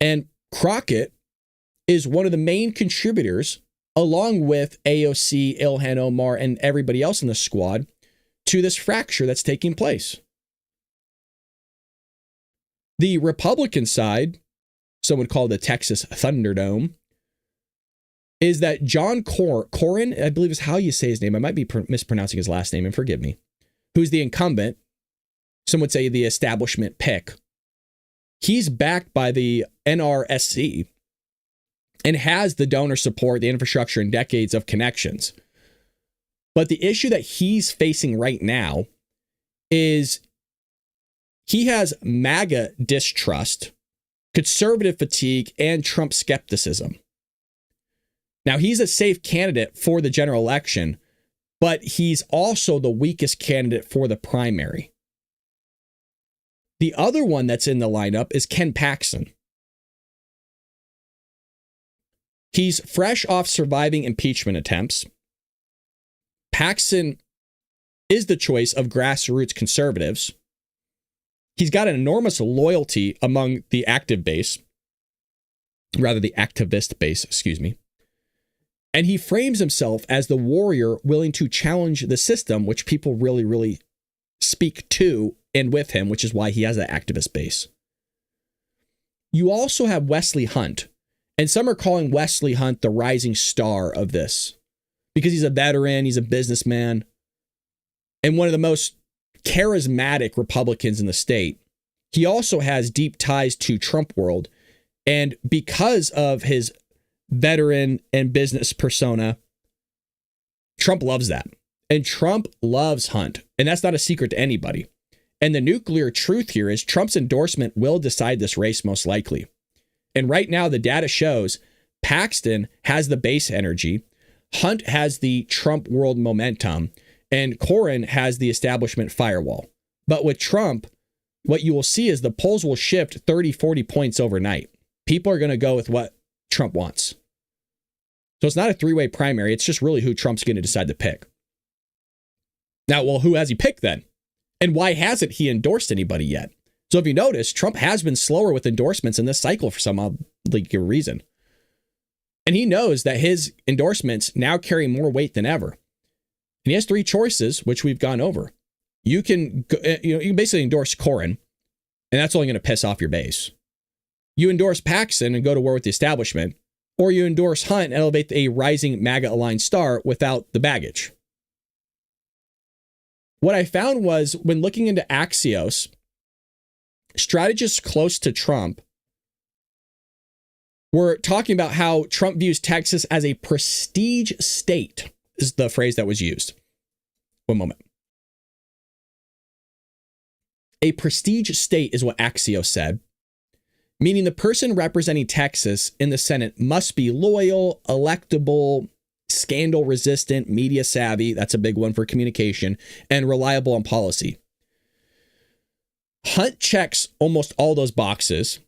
And Crockett is one of the main contributors, along with AOC, Ilhan Omar, and everybody else in the squad, to this fracture that's taking place. The Republican side, some would call the Texas Thunderdome, is that John Cornyn, I believe is how you say his name. I might be mispronouncing his last name, and forgive me, who's the incumbent, some would say the establishment pick. He's backed by the NRSC and has the donor support, the infrastructure, and decades of connections. But the issue that he's facing right now is he has MAGA distrust, conservative fatigue, and Trump skepticism. Now, he's a safe candidate for the general election, but he's also the weakest candidate for the primary. The other one that's in the lineup is Ken Paxton. He's fresh off surviving impeachment attempts. Paxton is the choice of grassroots conservatives. He's got an enormous loyalty among the activist base, excuse me. And he frames himself as the warrior willing to challenge the system, which people really, really speak to and with him, which is why he has that activist base. You also have Wesley Hunt, and some are calling Wesley Hunt the rising star of this because he's a veteran, he's a businessman, and one of the most charismatic Republicans in the state. He also has deep ties to Trump world, and because of his veteran and business persona, Trump loves that. And Trump loves Hunt. And that's not a secret to anybody. And the nuclear truth here is Trump's endorsement will decide this race most likely. And right now, the data shows Paxton has the base energy. Hunt has the Trump world momentum, and Cornyn has the establishment firewall. But with Trump, what you will see is the polls will shift 30, 40 points overnight. People are going to go with what Trump wants. So it's not a three-way primary. It's just really who Trump's going to decide to pick. Now, well, who has he picked then? And why hasn't he endorsed anybody yet? So if you notice, Trump has been slower with endorsements in this cycle for some odd reason. And he knows that his endorsements now carry more weight than ever. And he has three choices, which we've gone over. You can basically endorse Cornyn, and that's only going to piss off your base. You endorse Paxton and go to war with the establishment, or you endorse Hunt and elevate a rising MAGA-aligned star without the baggage. What I found was when looking into Axios, strategists close to Trump were talking about how Trump views Texas as a prestige state, is the phrase that was used. One moment. A prestige state is what Axios said, meaning the person representing Texas in the Senate must be loyal, electable, scandal resistant, media savvy. That's a big one for communication, and reliable on policy. Hunt checks almost all those boxes.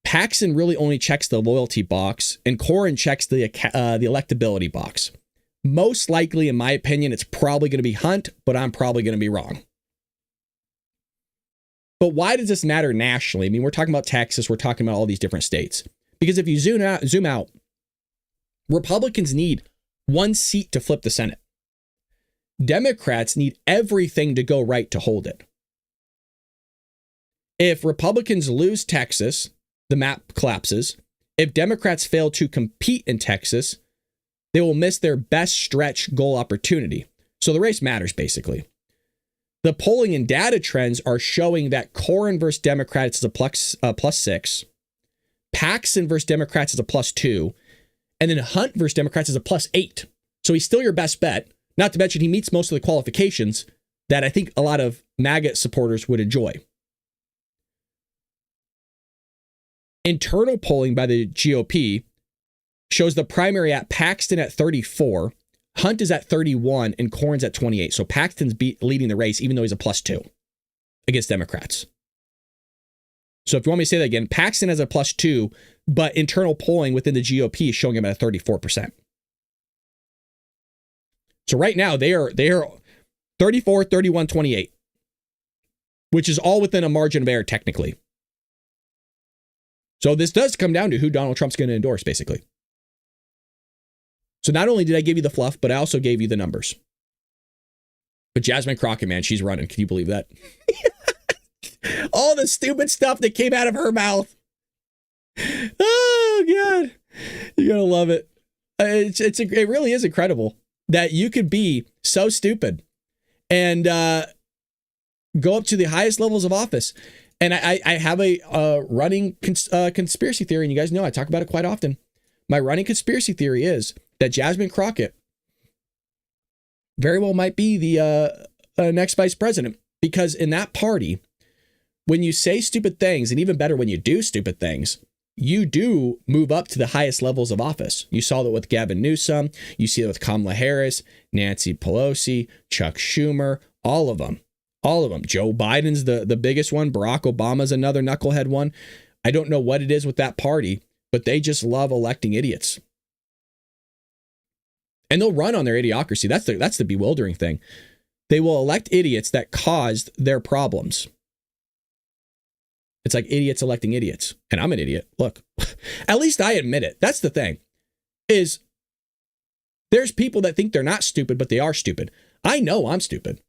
Paxton really only checks the loyalty box, and Cornyn checks the electability box. Most likely, in my opinion, it's probably going to be Hunt, but I'm probably going to be wrong. But why does this matter nationally? I mean, we're talking about Texas. We're talking about all these different states. Because if you zoom out, Republicans need one seat to flip the Senate. Democrats need everything to go right to hold it. If Republicans lose Texas, the map collapses. If Democrats fail to compete in Texas, they will miss their best stretch goal opportunity. So the race matters, basically. The polling and data trends are showing that Cornyn versus Democrats is a +6. Paxton versus Democrats is a +2. And then Hunt versus Democrats is a +8. So he's still your best bet. Not to mention he meets most of the qualifications that I think a lot of MAGA supporters would enjoy. Internal polling by the GOP shows the primary at Paxton at 34, Hunt is at 31, and Cornyn's at 28. So Paxton's leading the race, even though he's a +2 against Democrats. So if you want me to say that again, Paxton has a +2, but internal polling within the GOP is showing him at 34%. So right now they are 34, 31, 28, which is all within a margin of error technically. So this does come down to who Donald Trump's going to endorse, basically. So not only did I give you the fluff, but I also gave you the numbers. But Jasmine Crockett, man, she's running. Can you believe that? All the stupid stuff that came out of her mouth. Oh, God. You're going to love it. It really is incredible that you could be so stupid and go up to the highest levels of office. And I have a running conspiracy theory, and you guys know I talk about it quite often. My running conspiracy theory is that Jasmine Crockett very well might be the next vice president, because in that party, when you say stupid things, and even better, when you do stupid things, you do move up to the highest levels of office. You saw that with Gavin Newsom. You see it with Kamala Harris, Nancy Pelosi, Chuck Schumer, all of them. All of them. Joe Biden's the biggest one. Barack Obama's another knucklehead one. I don't know what it is with that party, but they just love electing idiots. And they'll run on their idiocracy. That's the bewildering thing. They will elect idiots that caused their problems. It's like idiots electing idiots. And I'm an idiot. Look, at least I admit it. That's the thing. Is there's people that think they're not stupid, but they are stupid. I know I'm stupid.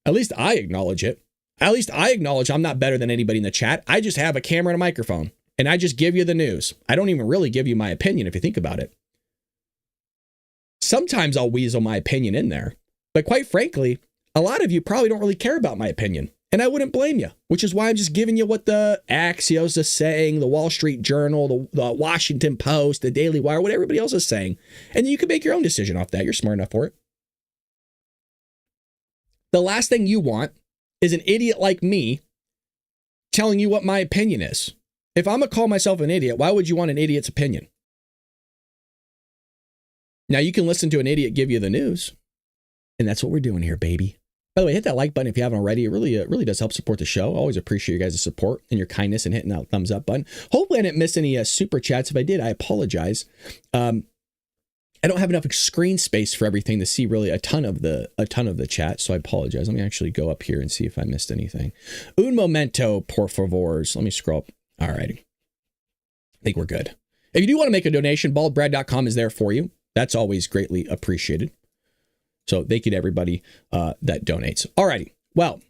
At least I acknowledge it. At least I acknowledge I'm not better than anybody in the chat. I just have a camera and a microphone, and I just give you the news. I don't even really give you my opinion if you think about it. Sometimes I'll weasel my opinion in there, but quite frankly, a lot of you probably don't really care about my opinion, and I wouldn't blame you, which is why I'm just giving you what the Axios is saying, the Wall Street Journal, the Washington Post, the Daily Wire, what everybody else is saying, and you can make your own decision off that. You're smart enough for it. The last thing you want is an idiot like me telling you what my opinion is. If I'm going to call myself an idiot, why would you want an idiot's opinion? Now you can listen to an idiot give you the news. And that's what we're doing here, baby. By the way, hit that like button if you haven't already. It really does help support the show. Always appreciate your guys' support and your kindness and hitting that thumbs up button. Hopefully I didn't miss any super chats. If I did, I apologize. I don't have enough screen space for everything to see really a ton of the chat, so I apologize. Let me actually go up here and see if I missed anything. Un momento, por favors. Let me scroll up. All righty. I think we're good. If you do want to make a donation, baldbrad.com is there for you. That's always greatly appreciated. So thank you to everybody that donates. All righty. Well,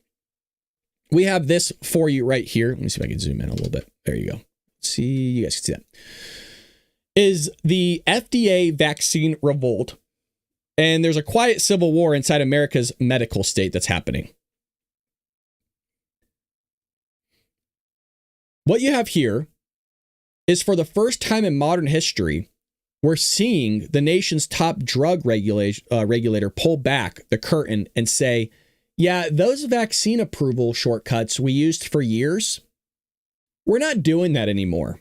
we have this for you right here. Let me see if I can zoom in a little bit. There you go. See, you guys can see that. Is the FDA vaccine revolt. And there's a quiet civil war inside America's medical state that's happening. What you have here is, for the first time in modern history, we're seeing the nation's top drug regulator pull back the curtain and say, yeah, those vaccine approval shortcuts we used for years, we're not doing that anymore.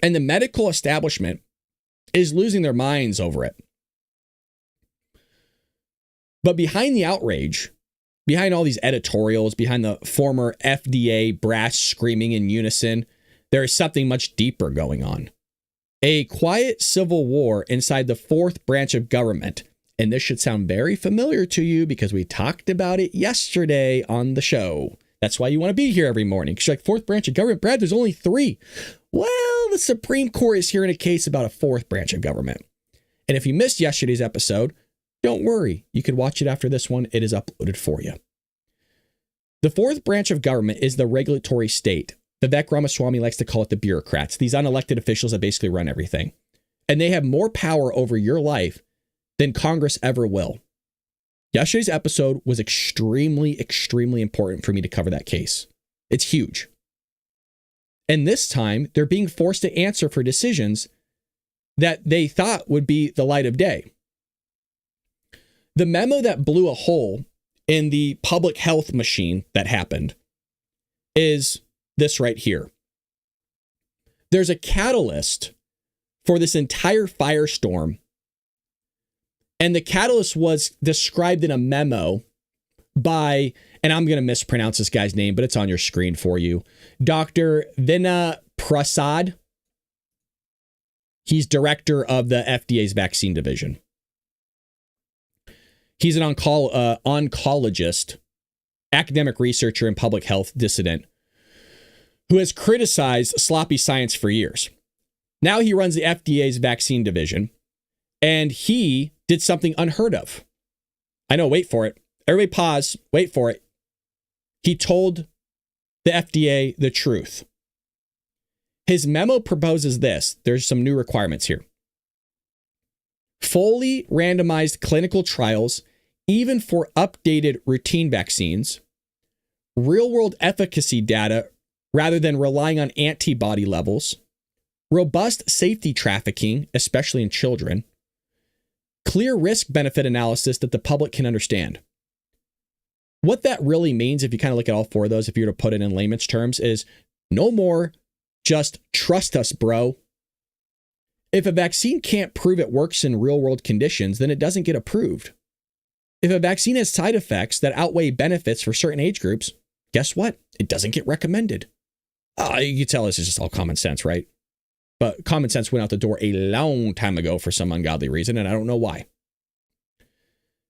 And the medical establishment is losing their minds over it. But behind the outrage, behind all these editorials, behind the former FDA brass screaming in unison, there is something much deeper going on. A quiet civil war inside the fourth branch of government. And this should sound very familiar to you because we talked about it yesterday on the show. That's why you want to be here every morning. Because you're like, fourth branch of government, Brad, there's only 3. Well, the Supreme Court is hearing a case about a fourth branch of government. And if you missed yesterday's episode, don't worry. You can watch it after this one. It is uploaded for you. The fourth branch of government is the regulatory state. Vivek Ramaswamy likes to call it the bureaucrats, these unelected officials that basically run everything. And they have more power over your life than Congress ever will. Yesterday's episode was extremely, extremely important for me to cover that case. It's huge. And this time, they're being forced to answer for decisions that they thought would be the light of day. The memo that blew a hole in the public health machine that happened is this right here. There's a catalyst for this entire firestorm. And the catalyst was described in a memo by, and I'm going to mispronounce this guy's name, but it's on your screen for you, Dr. Vinay Prasad. He's director of the FDA's vaccine division. He's an oncologist, academic researcher, and public health dissident who has criticized sloppy science for years. Now he runs the FDA's vaccine division, and he did something unheard of. I know, wait for it. Everybody pause, wait for it. He told the FDA the truth. His memo proposes this. There's some new requirements here. Fully randomized clinical trials, even for updated routine vaccines, real-world efficacy data rather than relying on antibody levels, robust safety tracking, especially in children, clear risk-benefit analysis that the public can understand. What that really means, if you kind of look at all 4 of those, if you were to put it in layman's terms, is no more just trust us, bro. If a vaccine can't prove it works in real-world conditions, then it doesn't get approved. If a vaccine has side effects that outweigh benefits for certain age groups, guess what? It doesn't get recommended. You can tell this is just all common sense, right? But common sense went out the door a long time ago for some ungodly reason, and I don't know why.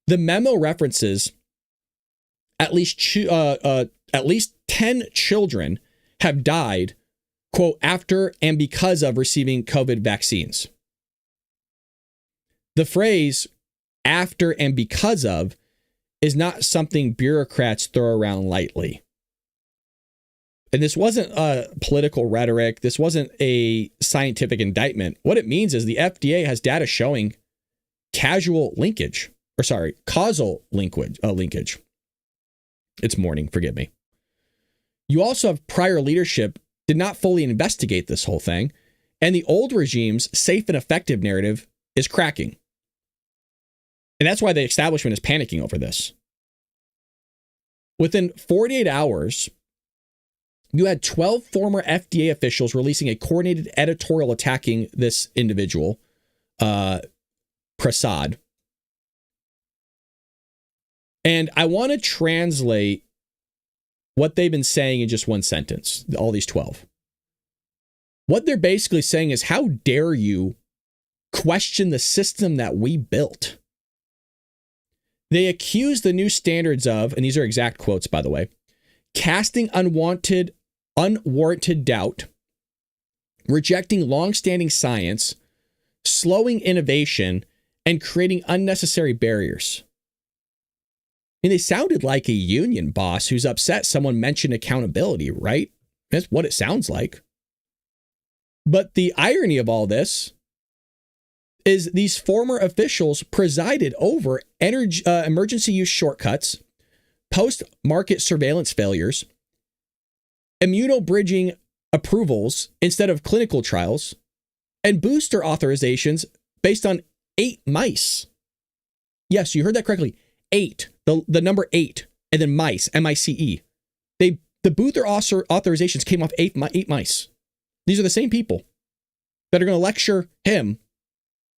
The memo references at least 10 children have died, quote, after and because of receiving COVID vaccines. The phrase after and because of is not something bureaucrats throw around lightly. And this wasn't political rhetoric. This wasn't a scientific indictment. What it means is the FDA has data showing causal linkage. It's morning, forgive me. You also have prior leadership did not fully investigate this whole thing, and the old regime's safe and effective narrative is cracking. And that's why the establishment is panicking over this. Within 48 hours, you had 12 former FDA officials releasing a coordinated editorial attacking this individual, Prasad. And I want to translate what they've been saying in just one sentence, all these 12. What they're basically saying is, how dare you question the system that we built? They accuse the new standards of, and these are exact quotes, by the way, casting unwarranted doubt, rejecting longstanding science, slowing innovation, and creating unnecessary barriers. I mean, they sounded like a union boss who's upset someone mentioned accountability, right? That's what it sounds like. But the irony of all this is these former officials presided over emergency use shortcuts, post-market surveillance failures, immunobridging approvals instead of clinical trials, and booster authorizations based on 8 mice. Yes, you heard that correctly. 8. The number 8, and then mice, M-I-C-E. The booster authorizations came off 8 mice. These are the same people that are going to lecture him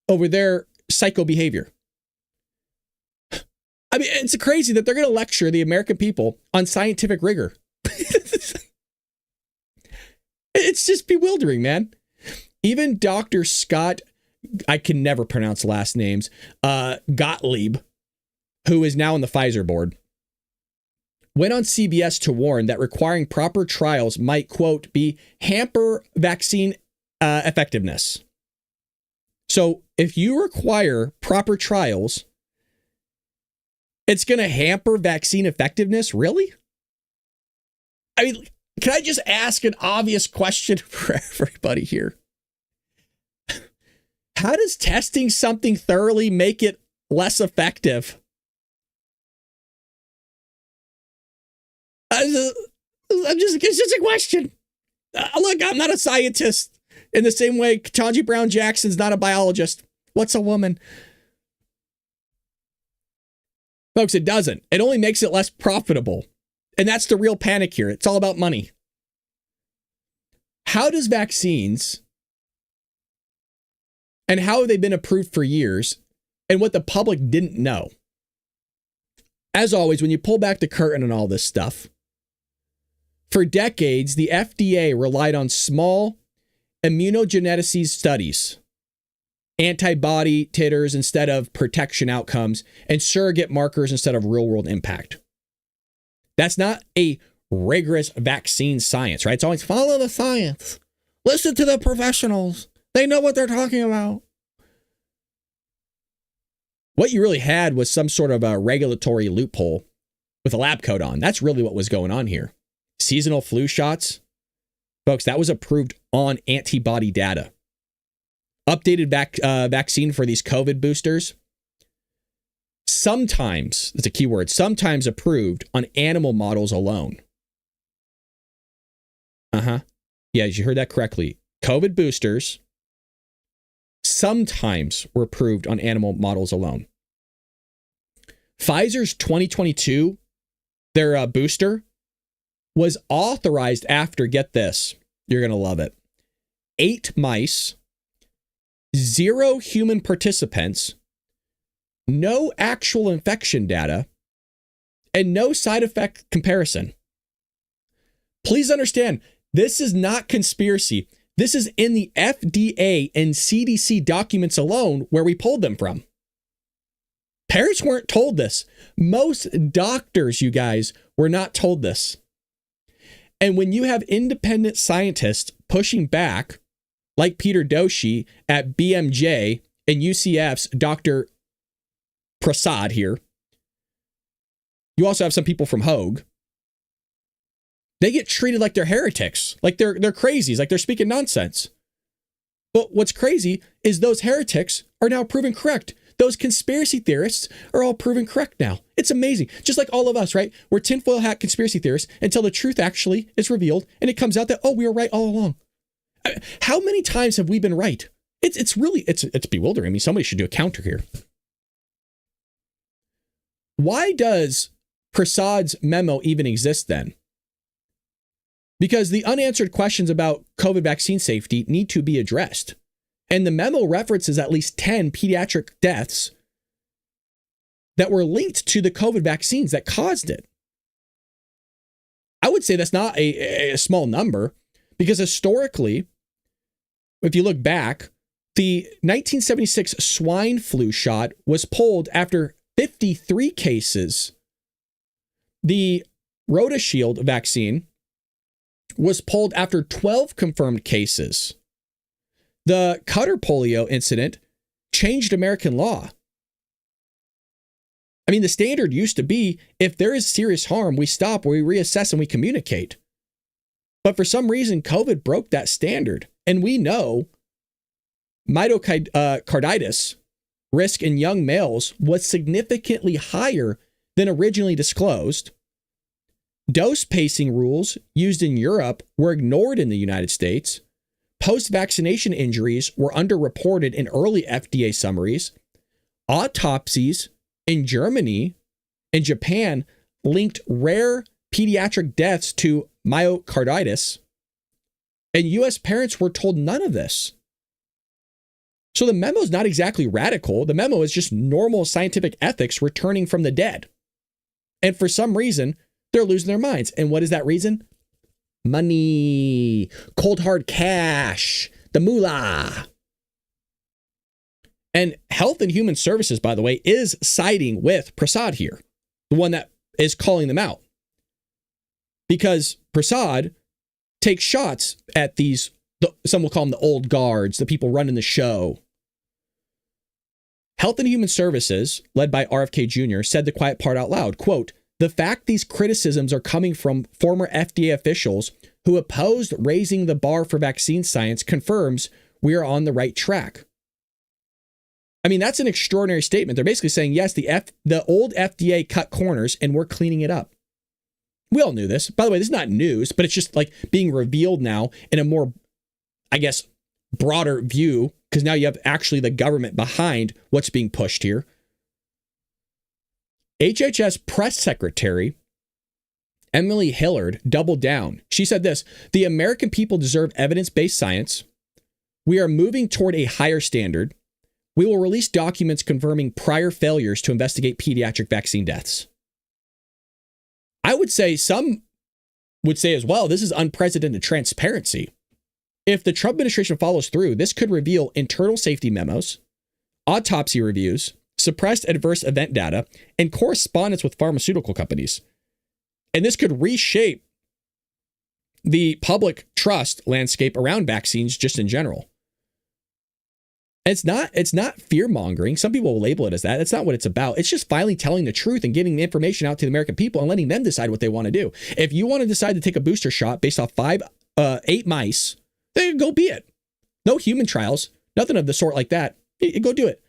over their psycho behavior. I mean, it's crazy that they're going to lecture the American people on scientific rigor. It's just bewildering, man. Even Dr. Scott, I can never pronounce last names, Gottlieb, who is now on the Pfizer board, went on CBS to warn that requiring proper trials might, quote, hamper vaccine effectiveness. So if you require proper trials, it's going to hamper vaccine effectiveness? Really? I mean, can I just ask an obvious question for everybody here? How does testing something thoroughly make it less effective? It's just a question. Look, I'm not a scientist in the same way Ketanji Brown Jackson's not a biologist. What's a woman? Folks, it doesn't. It only makes it less profitable. And that's the real panic here. It's all about money. How does vaccines and how have they been approved for years and what the public didn't know? As always, when you pull back the curtain on all this stuff, for decades, the FDA relied on small immunogenicity studies, antibody titers instead of protection outcomes, and surrogate markers instead of real-world impact. That's not a rigorous vaccine science, right? It's always follow the science. Listen to the professionals. They know what they're talking about. What you really had was some sort of a regulatory loophole with a lab coat on. That's really what was going on here. Seasonal flu shots, folks, that was approved on antibody data. Updated vaccine for these COVID boosters, sometimes, that's a key word, sometimes approved on animal models alone. Yeah, you heard that correctly. COVID boosters sometimes were approved on animal models alone. Pfizer's 2022, their booster, was authorized after, get this, you're going to love it, 8 mice, 0 human participants, no actual infection data, and no side effect comparison. Please understand, this is not conspiracy. This is in the FDA and CDC documents alone where we pulled them from. Parents weren't told this. Most doctors, you guys, were not told this. And when you have independent scientists pushing back, like Peter Doshi at BMJ and UCF's Dr. Prasad here, you also have some people from Hogue. They get treated like they're heretics, like they're crazies, like they're speaking nonsense. But what's crazy is those heretics are now proven correct. Those conspiracy theorists are all proven correct now. It's amazing. Just like all of us, right? We're tinfoil hat conspiracy theorists until the truth actually is revealed and it comes out that, oh, we were right all along. How many times have we been right? It's really bewildering. I mean, somebody should do a counter here. Why does Prasad's memo even exist then? Because the unanswered questions about COVID vaccine safety need to be addressed. And the memo references at least 10 pediatric deaths that were linked to the COVID vaccines that caused it. I would say that's not a small number, because historically, if you look back, the 1976 swine flu shot was pulled after 53 cases. The RotaShield vaccine was pulled after 12 confirmed cases. The Cutter polio incident changed American law. I mean, the standard used to be, if there is serious harm, we stop, we reassess, and we communicate. But for some reason, COVID broke that standard. And we know myocarditis risk in young males was significantly higher than originally disclosed. Dose pacing rules used in Europe were ignored in the United States. Post-vaccination injuries were underreported in early FDA summaries. Autopsies in Germany and Japan linked rare pediatric deaths to myocarditis. And U.S. parents were told none of this. So the memo is not exactly radical. The memo is just normal scientific ethics returning from the dead. And for some reason, they're losing their minds. And what is that reason? Money, cold hard cash, the moolah. And Health and Human Services, by the way, is siding with Prasad here, the one that is calling them out. Because Prasad takes shots at these, some will call them the old guards, the people running the show. Health and Human Services, led by RFK Jr., said the quiet part out loud, quote, "The fact these criticisms are coming from former FDA officials who opposed raising the bar for vaccine science confirms we are on the right track." I mean, that's an extraordinary statement. They're basically saying, yes, the old FDA cut corners and we're cleaning it up. We all knew this. By the way, this is not news, but it's just like being revealed now in a more, I guess, broader view, because now you have actually the government behind what's being pushed here. HHS press secretary Emily Hillard doubled down. She said this: "The American people deserve evidence-based science. We are moving toward a higher standard. We will release documents confirming prior failures to investigate pediatric vaccine deaths." I would say some would say as well, this is unprecedented transparency. If the Trump administration follows through, this could reveal internal safety memos, autopsy reviews, suppressed adverse event data, and correspondence with pharmaceutical companies. And this could reshape the public trust landscape around vaccines just in general. It's not fear-mongering. Some people will label it as that. That's not what it's about. It's just finally telling the truth and getting the information out to the American people and letting them decide what they want to do. If you want to decide to take a booster shot based off 8 mice, then go be it. No human trials, nothing of the sort like that. Go do it.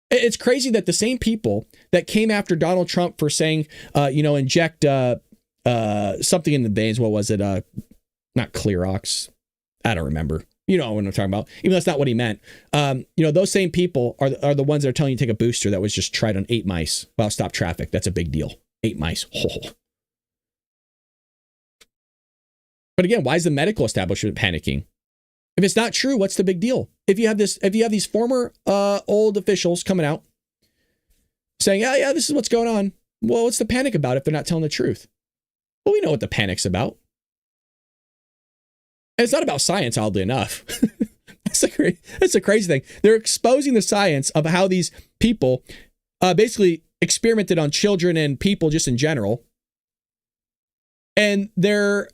It's crazy that the same people that came after Donald Trump for saying, inject something in the veins. What was it? Not Clearox. I don't remember. You know what I'm talking about. Even though that's not what he meant. Those same people are the ones that are telling you to take a booster that was just tried on 8 mice. Well, stop traffic. That's a big deal. 8 mice. Oh. But again, why is the medical establishment panicking? If it's not true, what's the big deal? If you have these former old officials coming out saying, yeah, this is what's going on. Well, what's the panic about if they're not telling the truth? Well, we know what the panic's about. And it's not about science, oddly enough. That's a crazy thing. They're exposing the science of how these people basically experimented on children and people just in general. And they're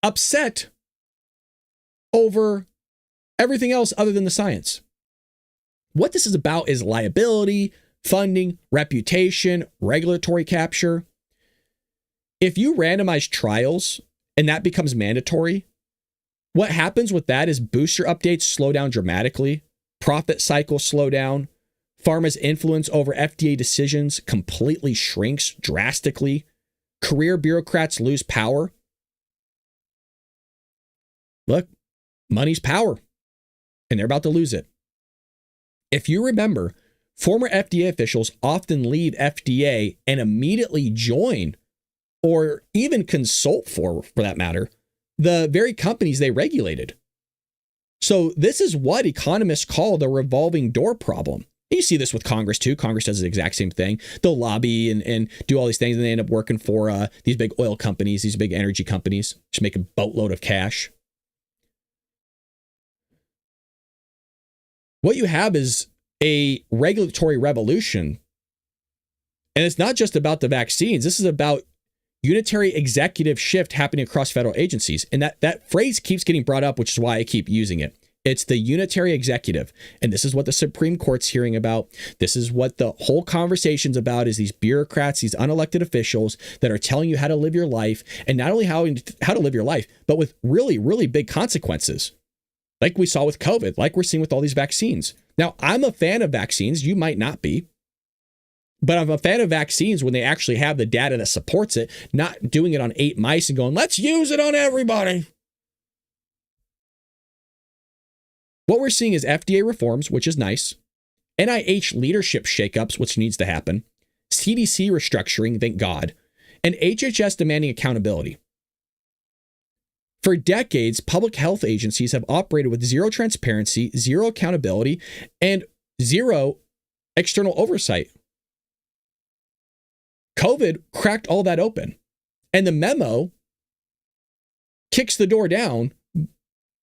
upset over everything else other than the science. What this is about is liability, funding, reputation, regulatory capture. If you randomize trials and that becomes mandatory, what happens with that is booster updates slow down dramatically, profit cycles slow down, pharma's influence over FDA decisions completely shrinks drastically, career bureaucrats lose power. Look, money's power, and they're about to lose it. If you remember, former FDA officials often leave FDA and immediately join, or even consult for that matter, the very companies they regulated. So this is what economists call the revolving door problem. You see this with Congress too. Congress does the exact same thing. They'll lobby and do all these things, and they end up working for these big oil companies, these big energy companies, just make a boatload of cash. What you have is a regulatory revolution. And it's not just about the vaccines. This is about unitary executive shift happening across federal agencies. And that phrase keeps getting brought up, which is why I keep using it. It's the unitary executive. And this is what the Supreme Court's hearing about. This is what the whole conversation's about, is these bureaucrats, these unelected officials that are telling you how to live your life, and not only how to live your life, but with really, really big consequences. Like we saw with COVID, like we're seeing with all these vaccines. Now, I'm a fan of vaccines. You might not be. But I'm a fan of vaccines when they actually have the data that supports it, not doing it on 8 mice and going, let's use it on everybody. What we're seeing is FDA reforms, which is nice. NIH leadership shakeups, which needs to happen. CDC restructuring, thank God. And HHS demanding accountability. For decades, public health agencies have operated with zero transparency, zero accountability, and zero external oversight. COVID cracked all that open. And the memo kicks the door down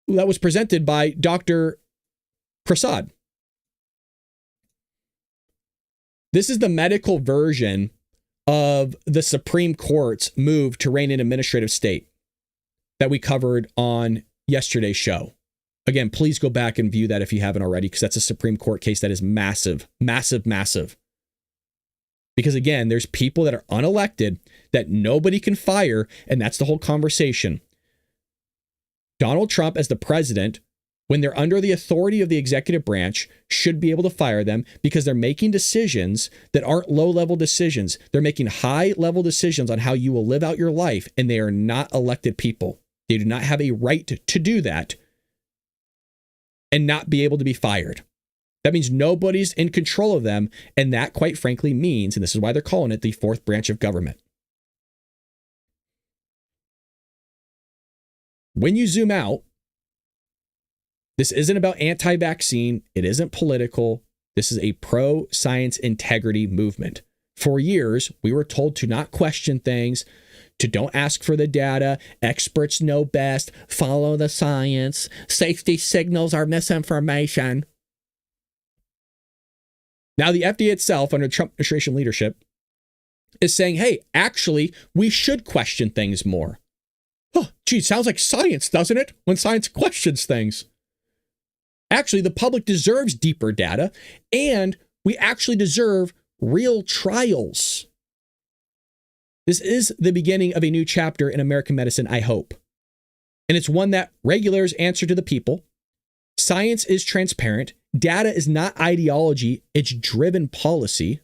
that was presented by Dr. Prasad. This is the medical version of the Supreme Court's move to rein in administrative state that we covered on yesterday's show. Again, please go back and view that if you haven't already, because that's a Supreme Court case that is massive, massive, massive. Because again, there's people that are unelected that nobody can fire, and that's the whole conversation. Donald Trump, as the president, when they're under the authority of the executive branch, should be able to fire them because they're making decisions that aren't low-level decisions. They're making high-level decisions on how you will live out your life, and they are not elected people. They do not have a right to do that and not be able to be fired. That means nobody's in control of them, and that, quite frankly, means, and this is why they're calling it the fourth branch of government. When you zoom out, this isn't about anti-vaccine. It isn't political. This is a pro-science integrity movement. For years, we were told to not question things, to don't ask for the data. Experts know best. Follow the science. Safety signals are misinformation. Now, the FDA itself, under Trump administration leadership, is saying, hey, actually, we should question things more. Oh, gee, sounds like science, doesn't it? When science questions things. Actually, the public deserves deeper data, and we actually deserve real trials. This is the beginning of a new chapter in American medicine, I hope. And it's one that regulators answer to the people. Science is transparent. Data is not ideology. It's driven policy.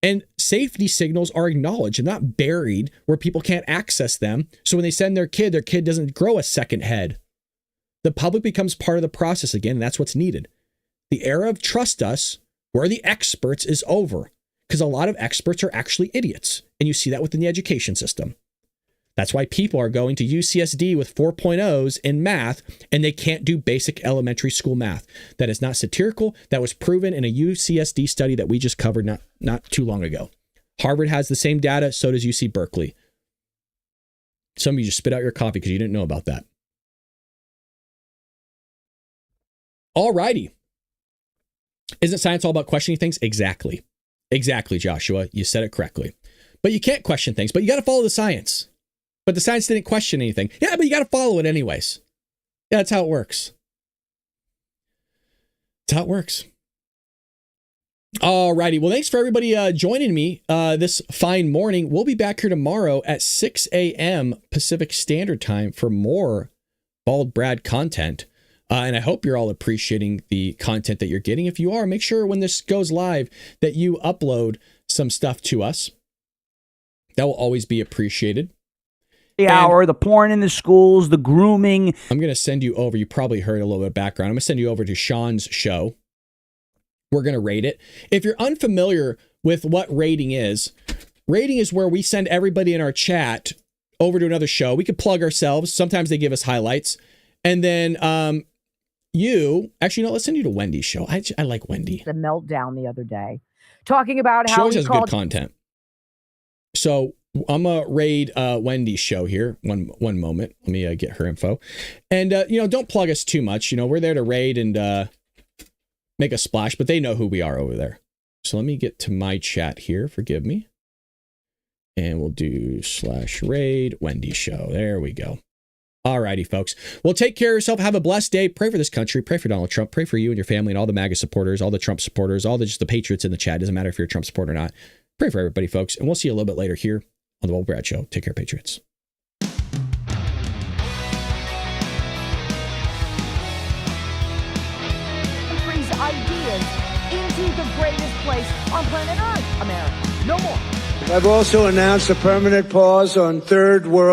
And safety signals are acknowledged and not buried where people can't access them. So when they send their kid doesn't grow a second head. The public becomes part of the process again, and that's what's needed. The era of trust us, where the experts, is over, because a lot of experts are actually idiots. And you see that within the education system. That's why people are going to UCSD with 4.0s in math, and they can't do basic elementary school math. That is not satirical. That was proven in a UCSD study that we just covered not too long ago. Harvard has the same data. So does UC Berkeley. Some of you just spit out your coffee because you didn't know about that. All righty. Isn't science all about questioning things? Exactly. Exactly, Joshua. You said it correctly. But you can't question things, but you got to follow the science. But the science didn't question anything. Yeah, but you got to follow it anyways. Yeah, that's how it works. That's how it works. All righty. Well, thanks for everybody joining me this fine morning. We'll be back here tomorrow at 6 a.m. Pacific Standard Time for more Bald Brad content. And I hope you're all appreciating the content that you're getting. If you are, make sure when this goes live that you upload some stuff to us. That will always be appreciated. The porn in the schools, the grooming. I'm going to send you over. You probably heard a little bit of background. I'm going to send you over to Sean's show. We're going to rate it. If you're unfamiliar with what rating is where we send everybody in our chat over to another show. We could plug ourselves. Sometimes they give us highlights. And then you actually no, let's send you to Wendy's show. I like Wendy. The meltdown the other day, talking about She how always he has called good content. So I'm gonna raid Wendy's show here. One moment. Let me get her info. And don't plug us too much. We're there to raid and make a splash, but they know who we are over there. So let me get to my chat here. Forgive me. And we'll do /raid Wendy show. There we go. All righty, folks. Well, take care of yourself. Have a blessed day. Pray for this country. Pray for Donald Trump. Pray for you and your family and all the MAGA supporters, all the Trump supporters, all just the patriots in the chat. Doesn't matter if you're a Trump supporter or not. Pray for everybody, folks. And we'll see you a little bit later here on the Will Brad Show. Take care, patriots. ideas into the greatest place on planet Earth, America. No more. I've also announced a permanent pause on third world